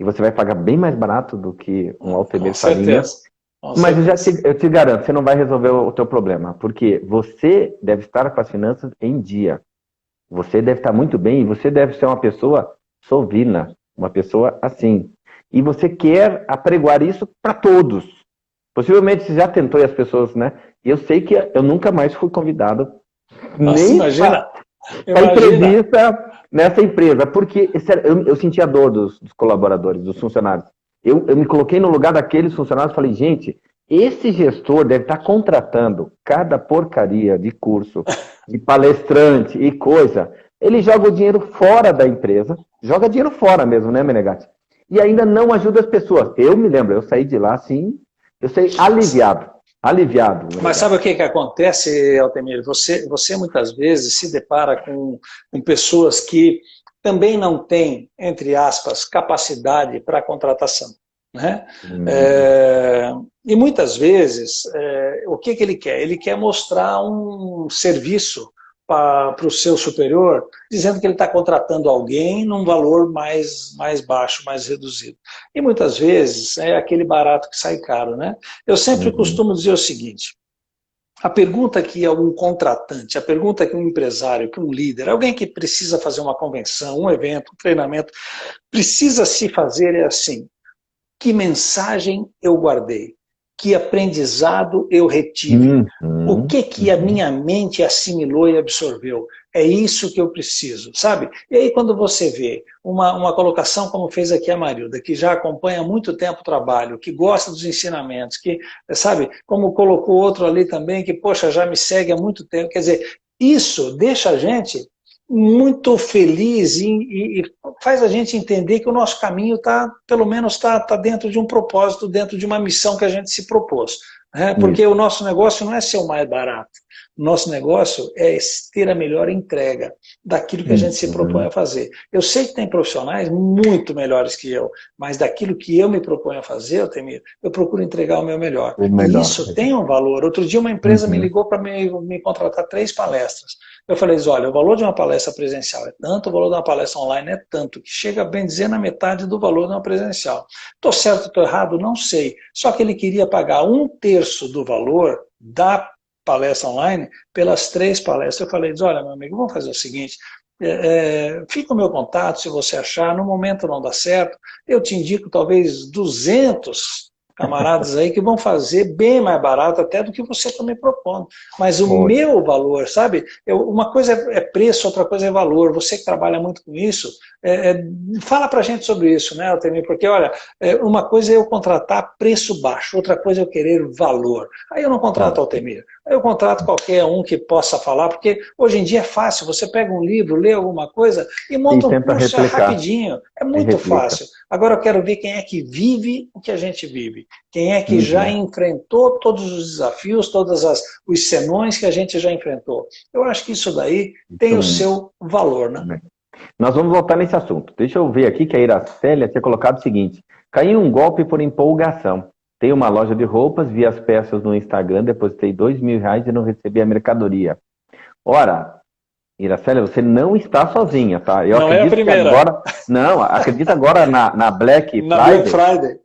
E você vai pagar bem mais barato do que um Altemir Farinha. Mas eu te garanto, você não vai resolver o teu problema. Porque você deve estar com as finanças em dia. Você deve estar muito bem e você deve ser uma pessoa sovina. Uma pessoa assim. E você quer apregoar isso para todos. Possivelmente você já tentou e as pessoas, né? E eu sei que eu nunca mais fui convidado. Nem para entrevista nessa empresa, porque eu senti a dor dos colaboradores, dos funcionários. Eu me coloquei no lugar daqueles funcionários e falei, gente, esse gestor deve estar contratando cada porcaria de curso, de palestrante e coisa. Ele joga o dinheiro fora da empresa, joga dinheiro fora mesmo, né, Menegatti? E ainda não ajuda as pessoas. Eu me lembro, eu saí de lá assim, eu saí aliviado. Mas sabe o que acontece, Altemir? Você muitas vezes se depara com pessoas que também não têm, entre aspas, capacidade para contratação. Né? E muitas vezes, o que ele quer? Ele quer mostrar um serviço para o seu superior, dizendo que ele está contratando alguém num valor mais baixo, mais reduzido. E muitas vezes é aquele barato que sai caro. Né? Eu sempre costumo dizer o seguinte, a pergunta que um contratante, a pergunta que um empresário, que um líder, alguém que precisa fazer uma convenção, um evento, um treinamento, precisa se fazer é assim, que mensagem eu guardei? Que aprendizado eu retive? O que a minha mente assimilou e absorveu? É isso que eu preciso, sabe? E aí quando você vê uma colocação como fez aqui a Marilda, que já acompanha há muito tempo o trabalho, que gosta dos ensinamentos, que, sabe, como colocou outro ali também, que, poxa, já me segue há muito tempo, quer dizer, isso deixa a gente muito feliz e faz a gente entender que o nosso caminho pelo menos está dentro de um propósito, dentro de uma missão que a gente se propôs. Né? Porque o nosso negócio não é ser o mais barato. O nosso negócio é ter a melhor entrega daquilo que a gente se propõe a fazer. Eu sei que tem profissionais muito melhores que eu, mas daquilo que eu me proponho a fazer, Altemir, eu procuro entregar o meu melhor. E isso tem um valor. Outro dia uma empresa me ligou para me contratar 3 palestras. Eu falei, olha, o valor de uma palestra presencial é tanto, o valor de uma palestra online é tanto, que chega a bem dizer na metade do valor de uma presencial. Estou certo, estou errado? Não sei. Só que ele queria pagar 1/3 do valor da palestra online, pelas 3 palestras, eu falei, olha, meu amigo, vamos fazer o seguinte, fica o meu contato, se você achar, no momento não dá certo, eu te indico talvez 200 camaradas aí que vão fazer bem mais barato até do que você está me propondo. Mas o meu valor, sabe? Uma coisa é preço, outra coisa é valor. Você que trabalha muito com isso, fala pra gente sobre isso, né, Altemir? Porque, olha, uma coisa é eu contratar preço baixo, outra coisa é eu querer valor. Aí eu não contrato Altemir. Aí eu contrato qualquer um que possa falar, porque hoje em dia é fácil. Você pega um livro, lê alguma coisa e monta um curso rapidinho. É muito fácil. Agora eu quero ver quem é que vive o que a gente vive. Quem é que já enfrentou todos os desafios, todos os senões que a gente já enfrentou. Eu acho que isso daí tem o seu valor, né? Nós vamos voltar nesse assunto. Deixa eu ver aqui que a Iracélia tinha colocado o seguinte: caí em um golpe por empolgação. Tenho uma loja de roupas, vi as peças no Instagram, depositei R$2.000 e não recebi a mercadoria. Ora, Iracélia, você não está sozinha, tá? Eu não é a primeira. Acredita agora na Black Friday. Na Black Friday.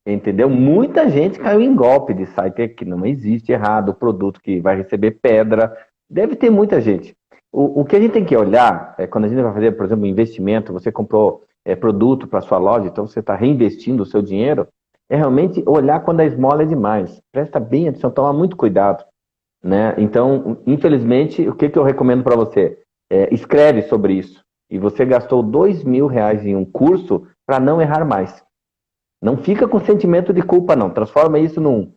Entendeu? Muita gente caiu em golpe de site que não existe errado, produto que vai receber pedra. Deve ter muita gente. O que a gente tem que olhar, quando a gente vai fazer, por exemplo, um investimento, você comprou produto para sua loja, então você está reinvestindo o seu dinheiro, é realmente olhar quando a esmola é demais. Presta bem atenção, toma muito cuidado. Né? Então, infelizmente, o que eu recomendo para você? Escreve sobre isso. E você gastou R$2.000 em um curso para não errar mais. Não fica com sentimento de culpa, não. Transforma isso num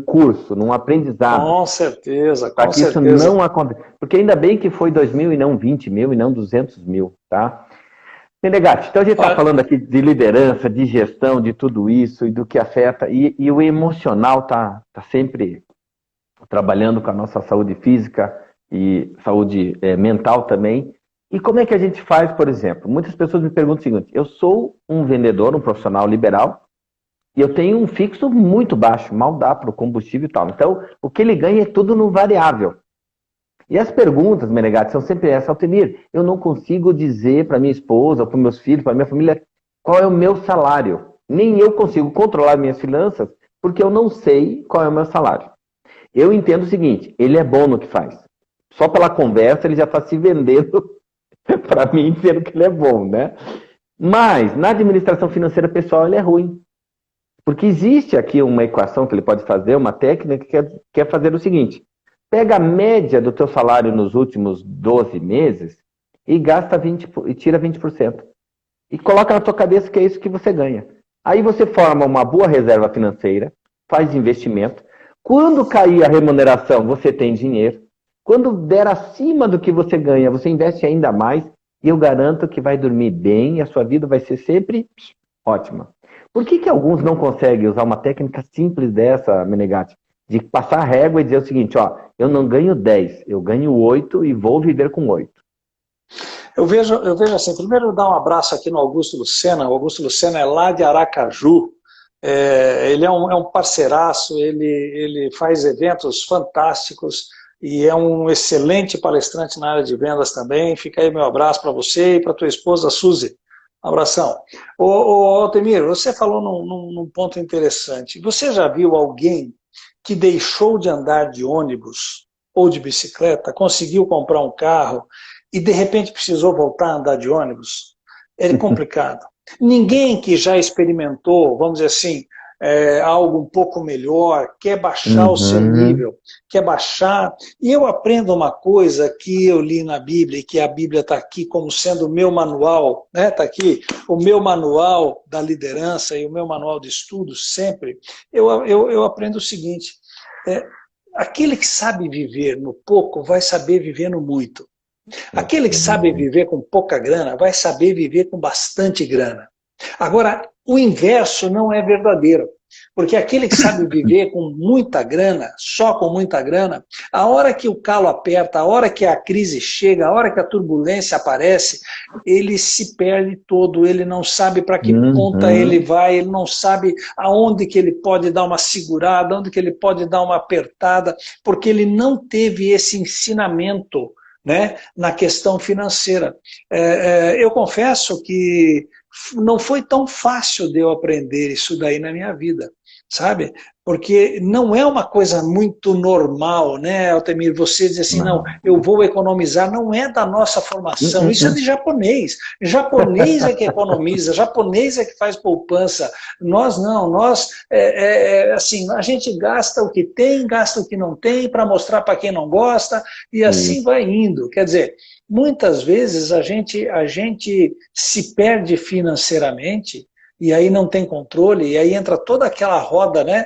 curso, num aprendizado. Com certeza, para que isso não aconteça. Porque ainda bem que foi 2.000 e não 20.000 e não 200.000, tá? Menegatti, então a gente está falando aqui de liderança, de gestão, de tudo isso e do que afeta. E o emocional está sempre trabalhando com a nossa saúde física e saúde mental também. E como é que a gente faz, por exemplo? Muitas pessoas me perguntam o seguinte: eu sou um vendedor, um profissional liberal, e eu tenho um fixo muito baixo, mal dá para o combustível e tal. Então, o que ele ganha é tudo no variável. E as perguntas, Menegatti, são sempre essas: Altemir, eu não consigo dizer para minha esposa, para meus filhos, para minha família, qual é o meu salário. Nem eu consigo controlar minhas finanças, porque eu não sei qual é o meu salário. Eu entendo o seguinte: ele é bom no que faz. Só pela conversa ele já está se vendendo para mim, dizendo que ele é bom, né? Mas, na administração financeira pessoal, ele é ruim. Porque existe aqui uma equação que ele pode fazer, uma técnica que é fazer o seguinte: pega a média do teu salário nos últimos 12 meses e gasta 20, e tira 20%. E coloca na tua cabeça que é isso que você ganha. Aí você forma uma boa reserva financeira, faz investimento. Quando cair a remuneração, você tem dinheiro. Quando der acima do que você ganha, você investe ainda mais. E eu garanto que vai dormir bem e a sua vida vai ser sempre ótima. Por que alguns não conseguem usar uma técnica simples dessa, Menegatti? De passar a régua e dizer o seguinte: ó, eu não ganho 10, eu ganho 8 e vou viver com 8. Eu vejo assim, primeiro dar um abraço aqui no Augusto Lucena. O Augusto Lucena é lá de Aracaju. Ele é um parceiraço, ele faz eventos fantásticos e é um excelente palestrante na área de vendas também. Fica aí meu abraço para você e para tua esposa, Suzy. Um abração. Ô, Altemir, você falou num ponto interessante. Você já viu alguém que deixou de andar de ônibus ou de bicicleta, conseguiu comprar um carro e de repente precisou voltar a andar de ônibus? É complicado. Ninguém que já experimentou, vamos dizer assim, algo um pouco melhor, quer baixar o seu nível, quer baixar. E eu aprendo uma coisa que eu li na Bíblia, e que a Bíblia está aqui como sendo o meu manual, né? Está aqui o meu manual da liderança e o meu manual de estudos sempre. Eu aprendo o seguinte: aquele que sabe viver no pouco vai saber viver no muito. Aquele que sabe viver com pouca grana vai saber viver com bastante grana. Agora, o inverso não é verdadeiro, porque aquele que sabe viver com muita grana, só com muita grana, a hora que o calo aperta, a hora que a crise chega, a hora que a turbulência aparece, ele se perde todo, ele não sabe para que ponta ele vai, ele não sabe aonde que ele pode dar uma segurada, onde que ele pode dar uma apertada, porque ele não teve esse ensinamento, né, na questão financeira. Eu confesso que não foi tão fácil de eu aprender isso daí na minha vida, sabe? Porque não é uma coisa muito normal, né, Altemir? Você diz assim, não, eu vou economizar, não é da nossa formação, isso é de japonês. Japonês é que economiza, japonês é que faz poupança. Nós não, nós, assim, a gente gasta o que tem, gasta o que não tem, para mostrar para quem não gosta, e assim vai indo. Quer dizer, muitas vezes a gente se perde financeiramente, e aí não tem controle, e aí entra toda aquela roda, né,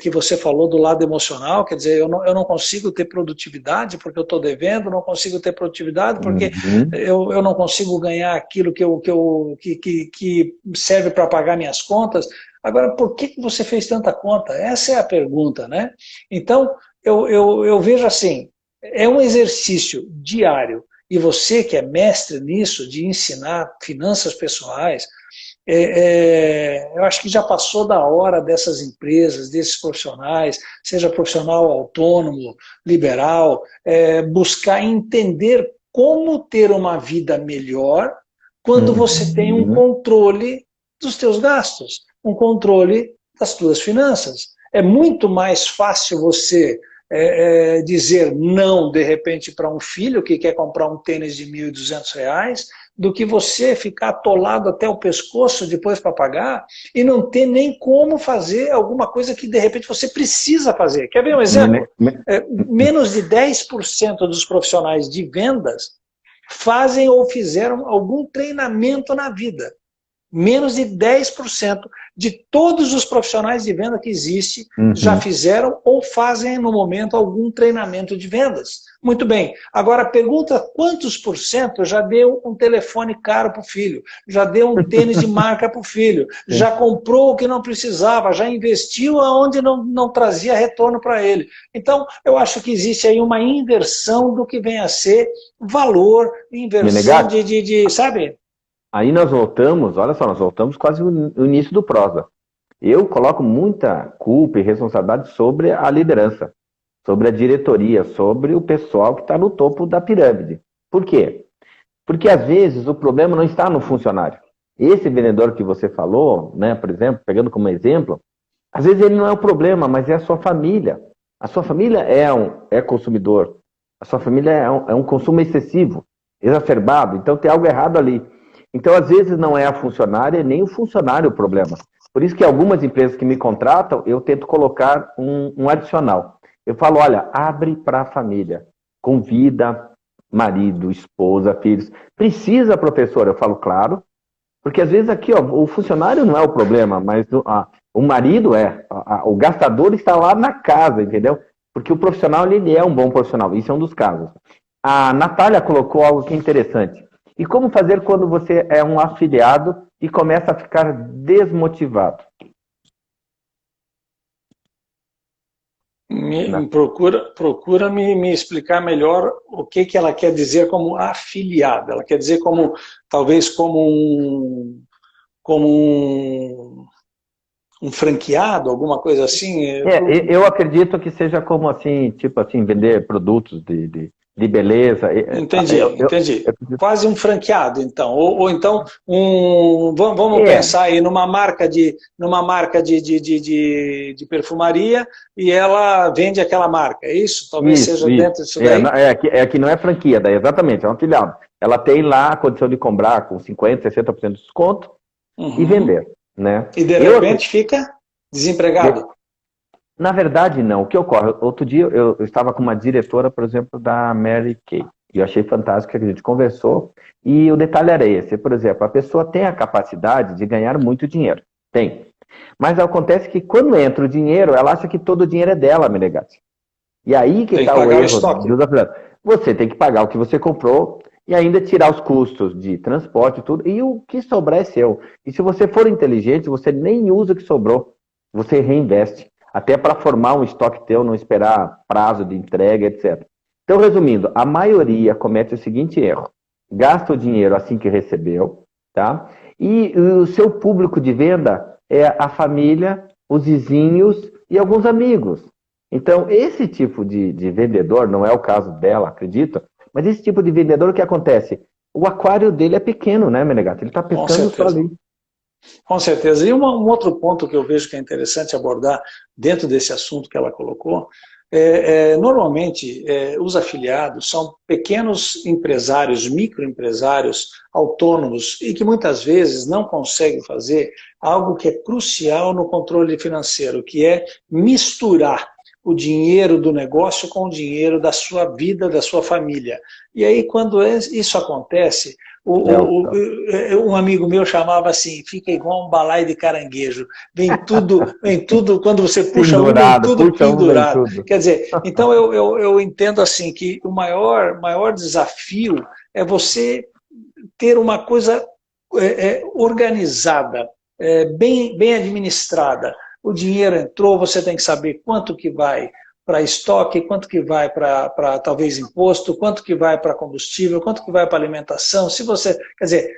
que você falou do lado emocional, quer dizer, eu não consigo ter produtividade porque eu estou devendo, não consigo ter produtividade porque eu não consigo ganhar aquilo que serve para pagar minhas contas. Agora, por que você fez tanta conta? Essa é a pergunta, né? Então, eu vejo assim, é um exercício diário, e você que é mestre nisso, de ensinar finanças pessoais, eu acho que já passou da hora dessas empresas, desses profissionais, seja profissional autônomo, liberal, buscar entender como ter uma vida melhor quando você tem um controle dos teus gastos, um controle das tuas finanças. É muito mais fácil você dizer não, de repente, para um filho que quer comprar um tênis de R$ 1.200, do que você ficar atolado até o pescoço depois para pagar e não ter nem como fazer alguma coisa que de repente você precisa fazer. Quer ver um exemplo? Menos de 10% dos profissionais de vendas fazem ou fizeram algum treinamento na vida. Menos de 10% de todos os profissionais de venda que existem já fizeram ou fazem no momento algum treinamento de vendas. Muito bem. Agora pergunta quantos por cento já deu um telefone caro para o filho, já deu um tênis de marca para o filho, já comprou o que não precisava, já investiu aonde não trazia retorno para ele. Então, eu acho que existe aí uma inversão do que vem a ser valor, inversão sabe? Aí nós voltamos, olha só, nós voltamos quase no início do prosa. Eu coloco muita culpa e responsabilidade sobre a liderança, sobre a diretoria, sobre o pessoal que está no topo da pirâmide. Por quê? Porque às vezes o problema não está no funcionário. Esse vendedor que você falou, né, por exemplo, pegando como exemplo, às vezes ele não é o problema, mas é a sua família. A sua família é consumidor. A sua família é um consumo excessivo, exacerbado, então tem algo errado ali. Então, às vezes, não é a funcionária nem o funcionário o problema. Por isso que algumas empresas que me contratam, eu tento colocar um adicional. Eu falo, olha, abre para a família. Convida marido, esposa, filhos. Precisa, professor? Eu falo, claro. Porque, às vezes, aqui, ó, o funcionário não é o problema, mas o marido o gastador está lá na casa, entendeu? Porque o profissional, ele é um bom profissional. Isso é um dos casos. A Natália colocou algo que é interessante. E como fazer quando você é um afiliado e começa a ficar desmotivado? Procura me explicar melhor o que ela quer dizer como afiliado. Ela quer dizer talvez como um franqueado, alguma coisa assim? Eu acredito que seja como assim, tipo assim, vender produtos de beleza. Entendi. Quase um franqueado, então. Ou então, vamos pensar aí numa marca de perfumaria e ela vende aquela marca, é isso? Talvez seja dentro disso daí? Que não é franquia, daí, exatamente, é um afiliado. Ela tem lá a condição de comprar com 50%, 60% de desconto e vender. Né? E de repente fica desempregado? Na verdade, não. O que ocorre? Outro dia eu estava com uma diretora, por exemplo, da Mary Kay. E eu achei fantástico que a gente conversou. E o detalhe era esse. Por exemplo, a pessoa tem a capacidade de ganhar muito dinheiro. Tem. Mas acontece que quando entra o dinheiro, ela acha que todo o dinheiro é dela, Menegatti. E aí que está o erro dos afiliados. Você tem que pagar o que você comprou e ainda tirar os custos de transporte e tudo. E o que sobrar é seu. E se você for inteligente, você nem usa o que sobrou. Você reinveste. Até para formar um estoque teu, não esperar prazo de entrega, etc. Então, resumindo, a maioria comete o seguinte erro. Gasta o dinheiro assim que recebeu, tá? E o seu público de venda é a família, os vizinhos e alguns amigos. Então, esse tipo de vendedor, não é o caso dela, acredito, mas esse tipo de vendedor, o que acontece? o aquário dele é pequeno, né, Menegato? Ele está Com pescando só certeza. ali. Com certeza. E um outro ponto que eu vejo que é interessante abordar dentro desse assunto que ela colocou, normalmente os afiliados são pequenos empresários, microempresários autônomos e que muitas vezes não conseguem fazer algo que é crucial no controle financeiro, que é misturar o dinheiro do negócio com o dinheiro da sua vida, da sua família. E aí, quando isso acontece, Celso. um amigo meu chamava assim, fica igual um balaio de caranguejo. Vem tudo, quando você puxa um, vem Pendurado, tudo puxa um, vem pendurado. tudo. Quer dizer, então eu entendo assim que o maior desafio é você ter uma coisa organizada, bem administrada. O dinheiro entrou, você tem que saber quanto que vai para estoque, quanto que vai para talvez imposto, quanto que vai para combustível, quanto que vai para alimentação. Se você, quer dizer,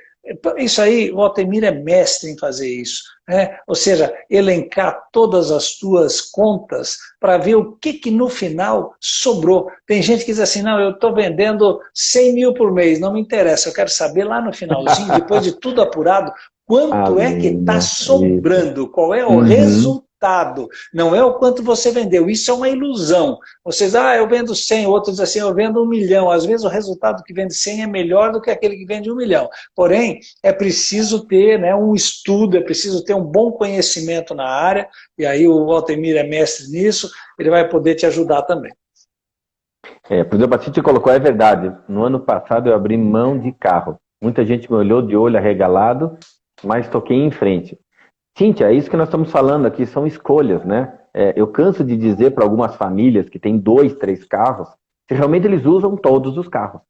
isso aí, o Altemir é mestre em fazer isso, né? Ou seja, elencar todas as tuas contas para ver o que no final sobrou. Tem gente que diz assim, não, eu estou vendendo 100 mil por mês, não me interessa, eu quero saber lá no finalzinho, depois de tudo apurado, quanto é que está Alina, isso. sobrando, qual é o Uhum. resultado, não é o quanto você vendeu, isso é uma ilusão. Vocês, eu vendo 100, outros dizem assim, eu vendo 1 milhão, às vezes o resultado que vende 100 é melhor do que aquele que vende 1 milhão, porém, é preciso ter, né, um estudo, é preciso ter um bom conhecimento na área, e aí o Altemir é mestre nisso, ele vai poder te ajudar também. Por exemplo, a Cintia colocou, é verdade. No ano passado eu abri mão de carro. Muita gente me olhou de olho arregalado, mas toquei em frente. Cíntia, é isso que nós estamos falando aqui, são escolhas, né? Eu canso de dizer para algumas famílias que têm 2, 3 carros, que realmente eles usam todos os carros.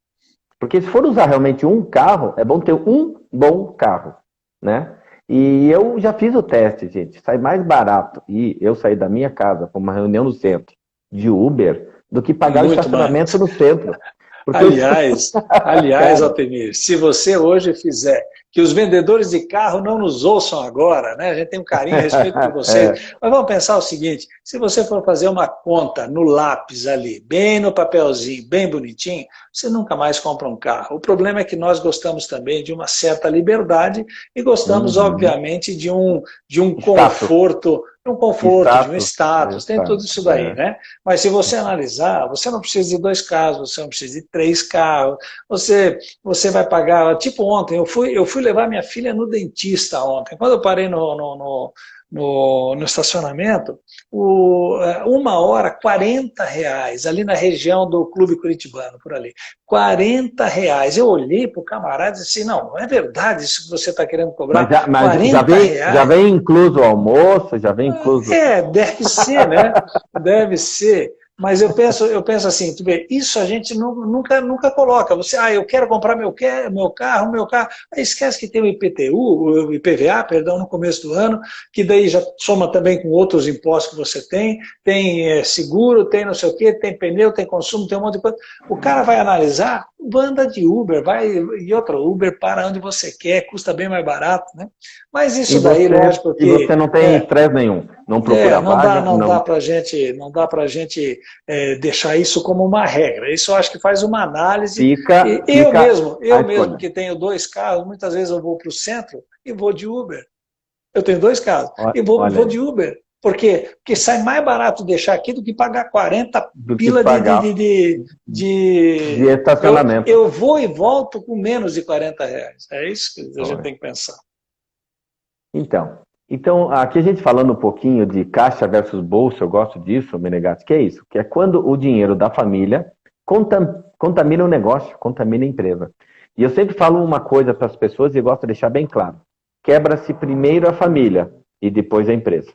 Porque se for usar realmente um carro, é bom ter um bom carro, né? E eu já fiz o teste, gente, sai mais barato. E eu saí da minha casa para uma reunião no centro de Uber do que pagar o Muito estacionamento mais. no centro. Porque eu... Aliás, Cara, Altemir, se você hoje fizer que os vendedores de carro não nos ouçam agora, né? A gente tem um carinho e respeito por vocês, é, mas vamos pensar o seguinte: se você for fazer uma conta no lápis ali, bem no papelzinho, bem bonitinho, você nunca mais compra um carro. O problema é que nós gostamos também de uma certa liberdade e gostamos, uhum. obviamente, de um Status, conforto. De um status, status, tem tudo isso daí, é. né? Mas se você analisar, você não precisa de 2 carros, você não precisa de 3 carros, você vai pagar. Tipo ontem, eu fui levar minha filha no dentista ontem. Quando eu parei no estacionamento, 1 hora, R$ 40, ali na região do Clube Curitibano, por ali. R$ 40. Eu olhei para o camarada e disse, não é verdade isso que você está querendo Mas, cobrar? mas R$ 40? já vem incluso o almoço, já vem incluso. Deve ser, né? Deve ser. Mas eu penso assim, tu vê, isso a gente nunca coloca. Você, eu quero comprar meu carro. Aí esquece que tem o IPTU, o IPVA, perdão, no começo do ano, que daí já soma também com outros impostos que você tem seguro, tem não sei o quê, tem pneu, tem consumo, tem um monte de coisa. O cara vai analisar, anda de Uber, vai e outro Uber para onde você quer, custa bem mais barato, né? Mas E isso daí, você, lógico e você que não tem estresse nenhum. Não procura não dá, vaga, não dá não. para gente, não dá para gente deixar isso como uma regra. Isso eu acho que faz uma análise. E Fica a eu mesmo escolha. que tenho 2 carros, muitas vezes eu vou para o centro e vou de Uber. Eu tenho 2 carros e Olha vou aí, de Uber. Por quê? Porque sai mais barato deixar aqui do que pagar 40 do que pila pagar de estacionamento. eu vou e volto com menos de R$ 40. É isso que a gente tem que pensar. Então, aqui a gente falando um pouquinho de caixa versus bolsa, eu gosto disso, Menegatti, que é isso, que é quando o dinheiro da família contamina o negócio, contamina a empresa. E eu sempre falo uma coisa para as pessoas e gosto de deixar bem claro. Quebra-se primeiro a família e depois a empresa.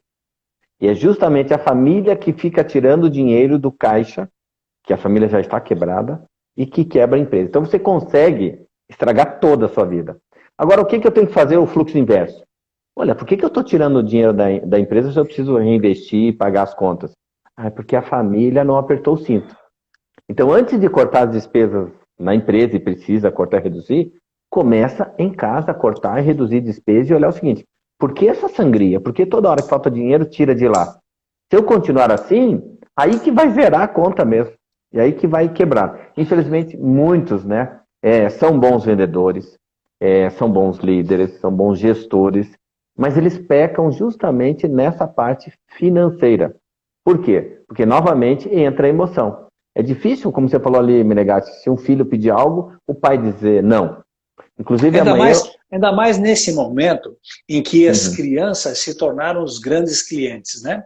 E é justamente a família que fica tirando o dinheiro do caixa, que a família já está quebrada, e que quebra a empresa. Então você consegue estragar toda a sua vida. Agora, o que eu tenho que fazer? O fluxo inverso. Olha, por que eu estou tirando o dinheiro da empresa se eu preciso reinvestir e pagar as contas? É porque a família não apertou o cinto. Então, antes de cortar as despesas na empresa e precisa cortar e reduzir, começa em casa a cortar e reduzir despesas e olhar o seguinte, por que essa sangria? Por que toda hora que falta dinheiro, tira de lá? Se eu continuar assim, aí que vai zerar a conta mesmo. E aí que vai quebrar. Infelizmente, muitos, né, são bons vendedores, são bons líderes, são bons gestores, mas eles pecam justamente nessa parte financeira. Por quê? Porque, novamente, entra a emoção. É difícil, como você falou ali, Menegatti, se um filho pedir algo, o pai dizer não. Inclusive, amanhã... Ainda mais nesse momento em que as Uhum. crianças se tornaram os grandes clientes, né?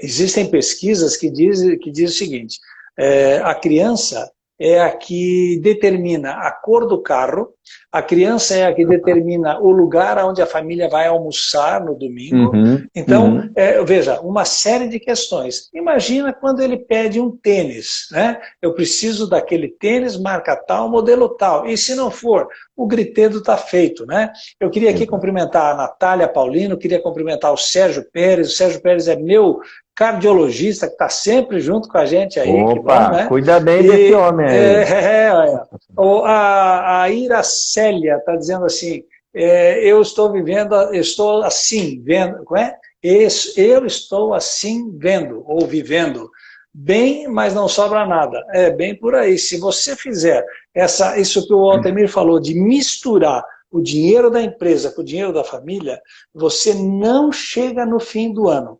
Existem pesquisas que dizem o seguinte, a criança é a que determina a cor do carro, a criança é a que determina o lugar onde a família vai almoçar no domingo. Uhum. Então, Uhum. veja, uma série de questões. Imagina quando ele pede um tênis, né? Eu preciso daquele tênis, marca tal, modelo tal. E se não for, o gritedo está feito, né? Eu queria aqui cumprimentar a Natália Paulino, queria cumprimentar o Sérgio Pérez. O Sérgio Pérez é meu cardiologista, que está sempre junto com a gente aí, que bom, Opa, né? cuida bem desse homem aí. Olha. A Iracélia está dizendo assim, eu estou assim, vendo, como é? Eu estou assim vendo, ou vivendo, bem, mas não sobra nada. É bem por aí. Se você fizer isso que o Altemir falou, de misturar o dinheiro da empresa com o dinheiro da família, você não chega no fim do ano.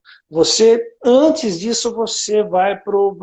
Antes disso, você vai pro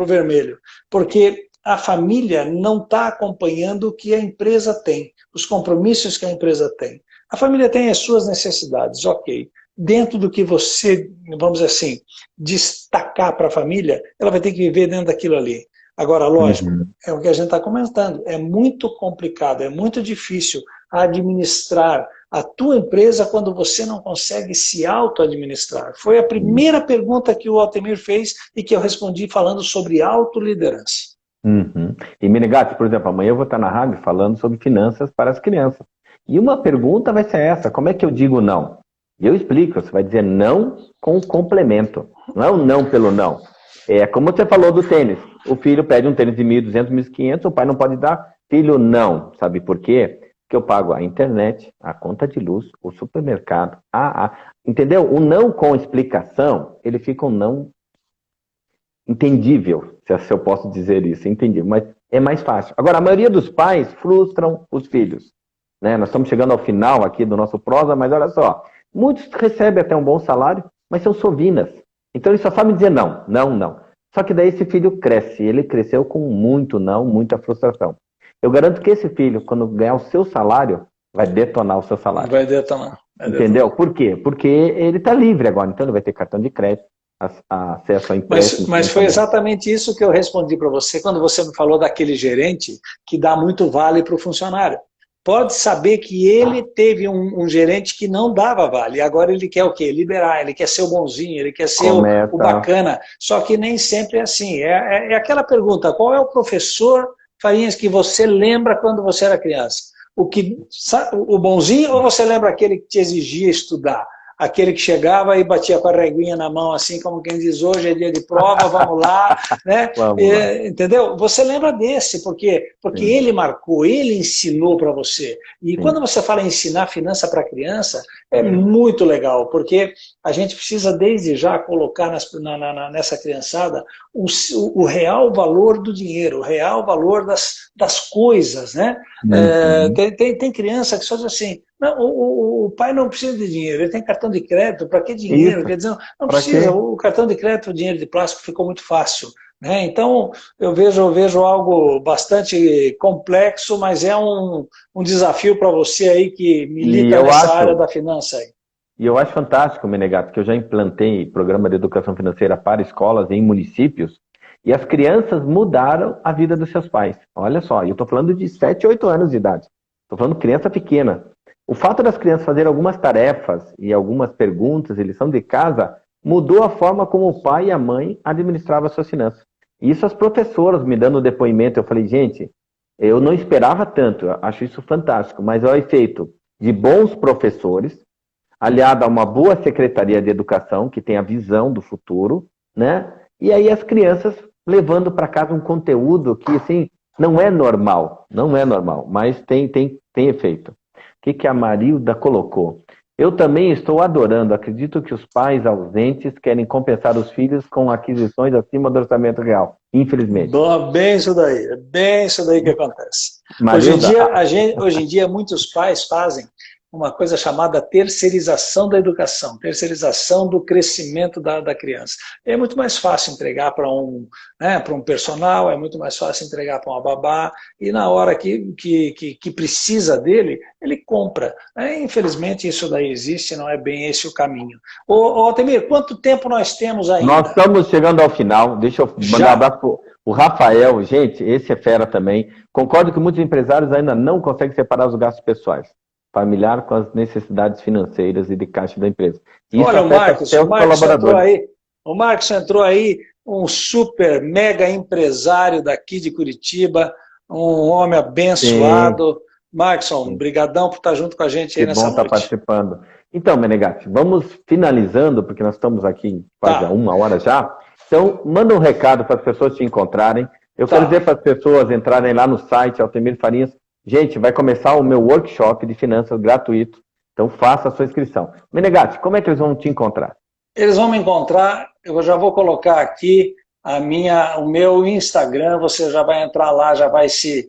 vermelho. Porque a família não está acompanhando o que a empresa tem, os compromissos que a empresa tem. A família tem as suas necessidades, ok. Dentro do que você, vamos dizer assim, destacar para a família, ela vai ter que viver dentro daquilo ali. Agora, lógico, é o que a gente está comentando, é muito complicado, é muito difícil administrar a tua empresa quando você não consegue se auto-administrar. Foi a primeira pergunta que o Altemir fez e que eu respondi falando sobre autoliderança. Uhum. E Menegatti, por exemplo, amanhã eu vou estar na rádio falando sobre finanças para as crianças. E uma pergunta vai ser essa, como é que eu digo não? E eu explico, você vai dizer não com complemento, não é um não pelo não. É como você falou do tênis, o filho pede um tênis de 1.200, 1.500, o pai não pode dar, filho não, sabe por quê? Porque eu pago a internet, a conta de luz, o supermercado, entendeu? O não com explicação, ele fica um não entendível, se eu posso dizer isso, entendível, mas é mais fácil. Agora, a maioria dos pais frustram os filhos, né? Nós estamos chegando ao final aqui do nosso prosa, mas olha só, muitos recebem até um bom salário, mas são sovinas. Então eles só sabem dizer não, não, não. Só que daí esse filho cresce, ele cresceu com muito não, muita frustração. Eu garanto que esse filho, quando ganhar o seu salário, vai detonar o seu salário. Vai detonar. Entendeu? Por quê? Porque ele está livre agora, então ele vai ter cartão de crédito, acesso a empréstimo. Mas foi exatamente isso que eu respondi para você quando você me falou daquele gerente que dá muito vale para o funcionário. Pode saber que ele teve um gerente que não dava vale, e agora ele quer o quê? Liberar, ele quer ser o bonzinho, ele quer ser o bacana, só que nem sempre é assim. É aquela pergunta, qual é o professor, Farinhas, que você lembra quando você era criança? O bonzinho ou você lembra aquele que te exigia estudar? Aquele que chegava e batia com a reguinha na mão, assim como quem diz, hoje é dia de prova, vamos lá, né? Entendeu? Você lembra desse, porque ele marcou, ele ensinou para você. E quando você fala em ensinar finança para criança, é muito legal, porque a gente precisa desde já colocar nessa criançada o real valor do dinheiro, o real valor das coisas, né? Tem criança que só diz assim, não, o pai não precisa de dinheiro, ele tem cartão de crédito, para que dinheiro? Quer dizer, não precisa, o cartão de crédito, o dinheiro de plástico ficou muito fácil. Né? Então, eu vejo algo bastante complexo, mas é um desafio para você aí que milita nessa área da finança aí. E eu acho fantástico, Menegatti, que eu já implantei programa de educação financeira para escolas em municípios, e as crianças mudaram a vida dos seus pais. Olha só, eu estou falando de 7, 8 anos de idade. Estou falando de criança pequena. O fato das crianças fazerem algumas tarefas e algumas perguntas e lição de casa mudou a forma como o pai e a mãe administravam as suas finanças. E isso as professoras me dando depoimento, eu falei, gente, eu não esperava tanto, eu acho isso fantástico, mas é o efeito de bons professores, aliado a uma boa secretaria de educação, que tem a visão do futuro, né? E aí as crianças levando para casa um conteúdo que, assim, não é normal, mas tem efeito. O que a Marilda colocou? Eu também estou adorando. Acredito que os pais ausentes querem compensar os filhos com aquisições acima do orçamento real. Infelizmente. Bom, é bem isso daí que acontece. Marilda, Hoje em dia, muitos pais fazem uma coisa chamada terceirização da educação, terceirização do crescimento da criança. É muito mais fácil entregar para um personal, é muito mais fácil entregar para uma babá, e na hora que precisa dele, ele compra. Infelizmente, isso daí existe, não é bem esse o caminho. Ô Altemir, quanto tempo nós temos ainda? Nós estamos chegando ao final. Deixa eu mandar um abraço para o Rafael. Gente, esse é fera também. Concordo que muitos empresários ainda não conseguem separar os gastos pessoais, familiar com as necessidades financeiras e de caixa da empresa. Isso. Olha, o Marcos entrou aí, um super mega empresário daqui de Curitiba, um homem abençoado. Sim. Marcson, brigadão por estar junto com a gente aí nessa noite. Que bom estar participando. Então, Menegatti, vamos finalizando, porque nós estamos aqui quase há 1 hora já. Então, manda um recado para as pessoas te encontrarem. Eu quero dizer para as pessoas entrarem lá no site Altemir Farinhas. Gente, vai começar o meu workshop de finanças gratuito, então faça a sua inscrição. Menegatti, como é que eles vão te encontrar? Eles vão me encontrar, eu já vou colocar aqui o meu Instagram, você já vai entrar lá, já vai se...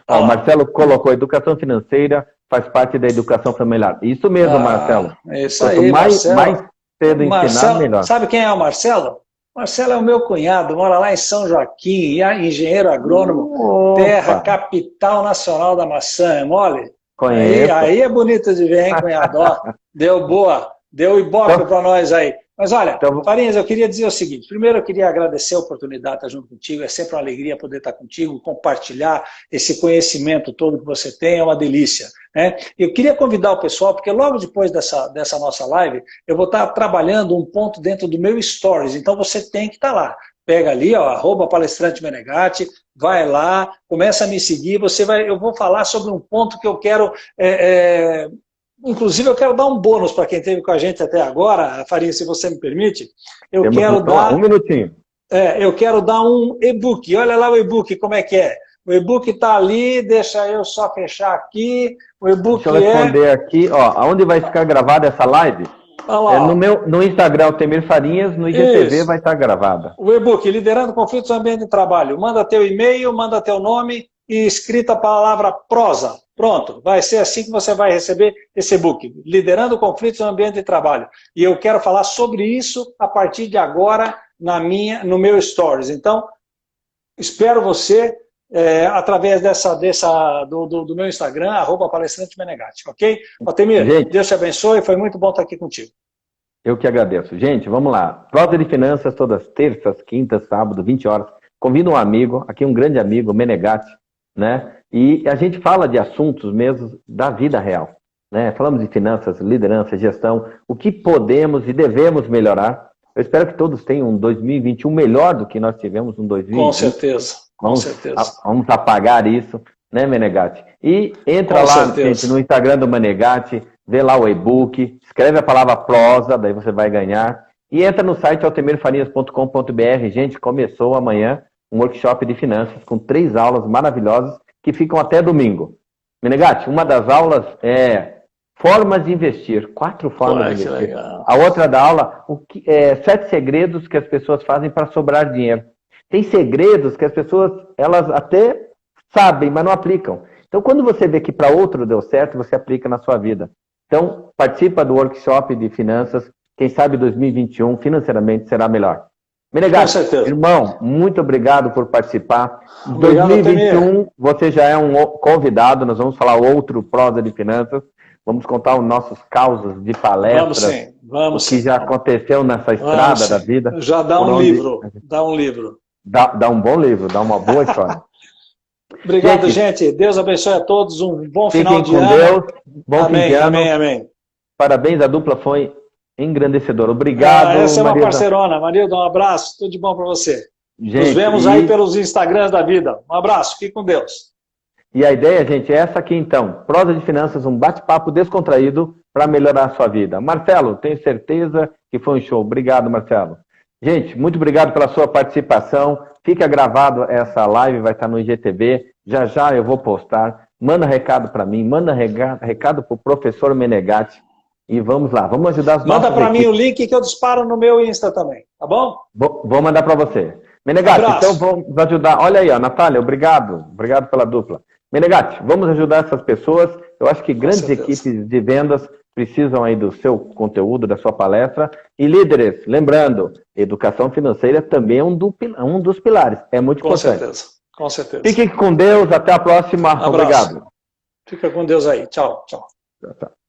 O Marcelo colocou, educação financeira faz parte da educação familiar. Isso mesmo, Marcelo. Isso aí, Marcelo. Mais cedo ensinar, melhor. Sabe quem é o Marcelo? Marcelo é o meu cunhado, mora lá em São Joaquim, engenheiro agrônomo, terra, capital nacional da maçã, é mole? Conheço. Aí é bonito de ver, hein, cunhado? Deu boa, deu ibope para nós aí. Mas olha, Farinhas, eu queria dizer o seguinte, primeiro eu queria agradecer a oportunidade de estar junto contigo, é sempre uma alegria poder estar contigo, compartilhar esse conhecimento todo que você tem, é uma delícia. Né? Eu queria convidar o pessoal, porque logo depois dessa nossa live, eu vou estar trabalhando um ponto dentro do meu Stories, então você tem que estar lá. Pega ali, @palestrante Menegatti, vai lá, começa a me seguir, eu vou falar sobre um ponto que eu quero... Inclusive, eu quero dar um bônus para quem esteve com a gente até agora, Farinha, se você me permite. Eu quero dar... Um minutinho. Eu quero dar um e-book. Olha lá o e-book, como é que é. O e-book está ali, deixa eu só fechar aqui. O e-book Deixa eu responder aqui. Aonde vai ficar gravada essa live? No Instagram, Altemir Farinhas, no IGTV vai estar gravada. O e-book, Liderando Conflitos no Ambiente de Trabalho. Manda teu e-mail, manda teu nome e escrita a palavra prosa. Pronto, vai ser assim que você vai receber esse e-book, Liderando Conflitos no Ambiente de Trabalho. E eu quero falar sobre isso a partir de agora no meu Stories. Então, espero você através do meu Instagram, @palestrante Menegatti, ok? Altemir, Deus te abençoe, foi muito bom estar aqui contigo. Eu que agradeço. Gente, vamos lá. Prosa de Finanças todas terças, quintas, sábado, 20 horas. Convido um amigo, aqui um grande amigo, Menegatti, né? E a gente fala de assuntos mesmo da vida real, né? Falamos de finanças, liderança, gestão, o que podemos e devemos melhorar. Eu espero que todos tenham um 2021 melhor do que nós tivemos um 2020. Com certeza, Vamos apagar isso, né, Menegatti? E entra lá, gente, no Instagram do Menegatti, vê lá o e-book, escreve a palavra prosa, daí você vai ganhar. E entra no site altemirfarinhas.com.br. Gente, começou amanhã um workshop de finanças com 3 aulas maravilhosas que ficam até domingo. Menegatti, uma das aulas é formas de investir, 4 formas de investir. Legal. A outra da aula, 7 segredos que as pessoas fazem para sobrar dinheiro. Tem segredos que as pessoas, elas até sabem, mas não aplicam. Então, quando você vê que para outro deu certo, você aplica na sua vida. Então, participa do workshop de finanças. Quem sabe 2021 financeiramente será melhor. Menegatti, irmão, muito obrigado por participar. Em 2021, você já é um convidado, nós vamos falar outro prosa de finanças, vamos contar os nossos causos de palestras, vamos que já aconteceu nessa estrada da vida. Já dá um livro, dá um livro. Dá um bom livro, dá uma boa história. Obrigado, gente. Deus abençoe a todos, um bom final de ano. Fiquem com Deus, bom fim de ano. Amém. Parabéns, a dupla foi engrandecedora. Obrigado, essa é uma parceirona. Marilda, um abraço. Tudo de bom para você. Gente, nos vemos aí pelos Instagrams da vida. Um abraço. Fique com Deus. E a ideia, gente, é essa aqui, então. Prosa de Finanças, um bate-papo descontraído para melhorar a sua vida. Marcelo, tenho certeza que foi um show. Obrigado, Marcelo. Gente, muito obrigado pela sua participação. Fica gravado essa live, vai estar no IGTV. Já eu vou postar. Manda recado para mim, manda recado para o professor Menegatti. E vamos lá, vamos ajudar as Manda nossas para mim equipes. o link que eu disparo no meu Insta também, tá bom? Vou mandar para você. Menegatti, Abraço. então vamos ajudar. Olha aí, ó, Natália, obrigado. Obrigado pela dupla. Menegatti, vamos ajudar essas pessoas. Eu acho que grandes certeza. equipes de vendas precisam aí do seu conteúdo, da sua palestra. E líderes, lembrando, educação financeira também é um dos pilares. É muito Com importante. certeza, com certeza. Fiquem com Deus, até a próxima. Abraço. Obrigado. Fica com Deus aí. Tchau, tchau. Tchau, tchau.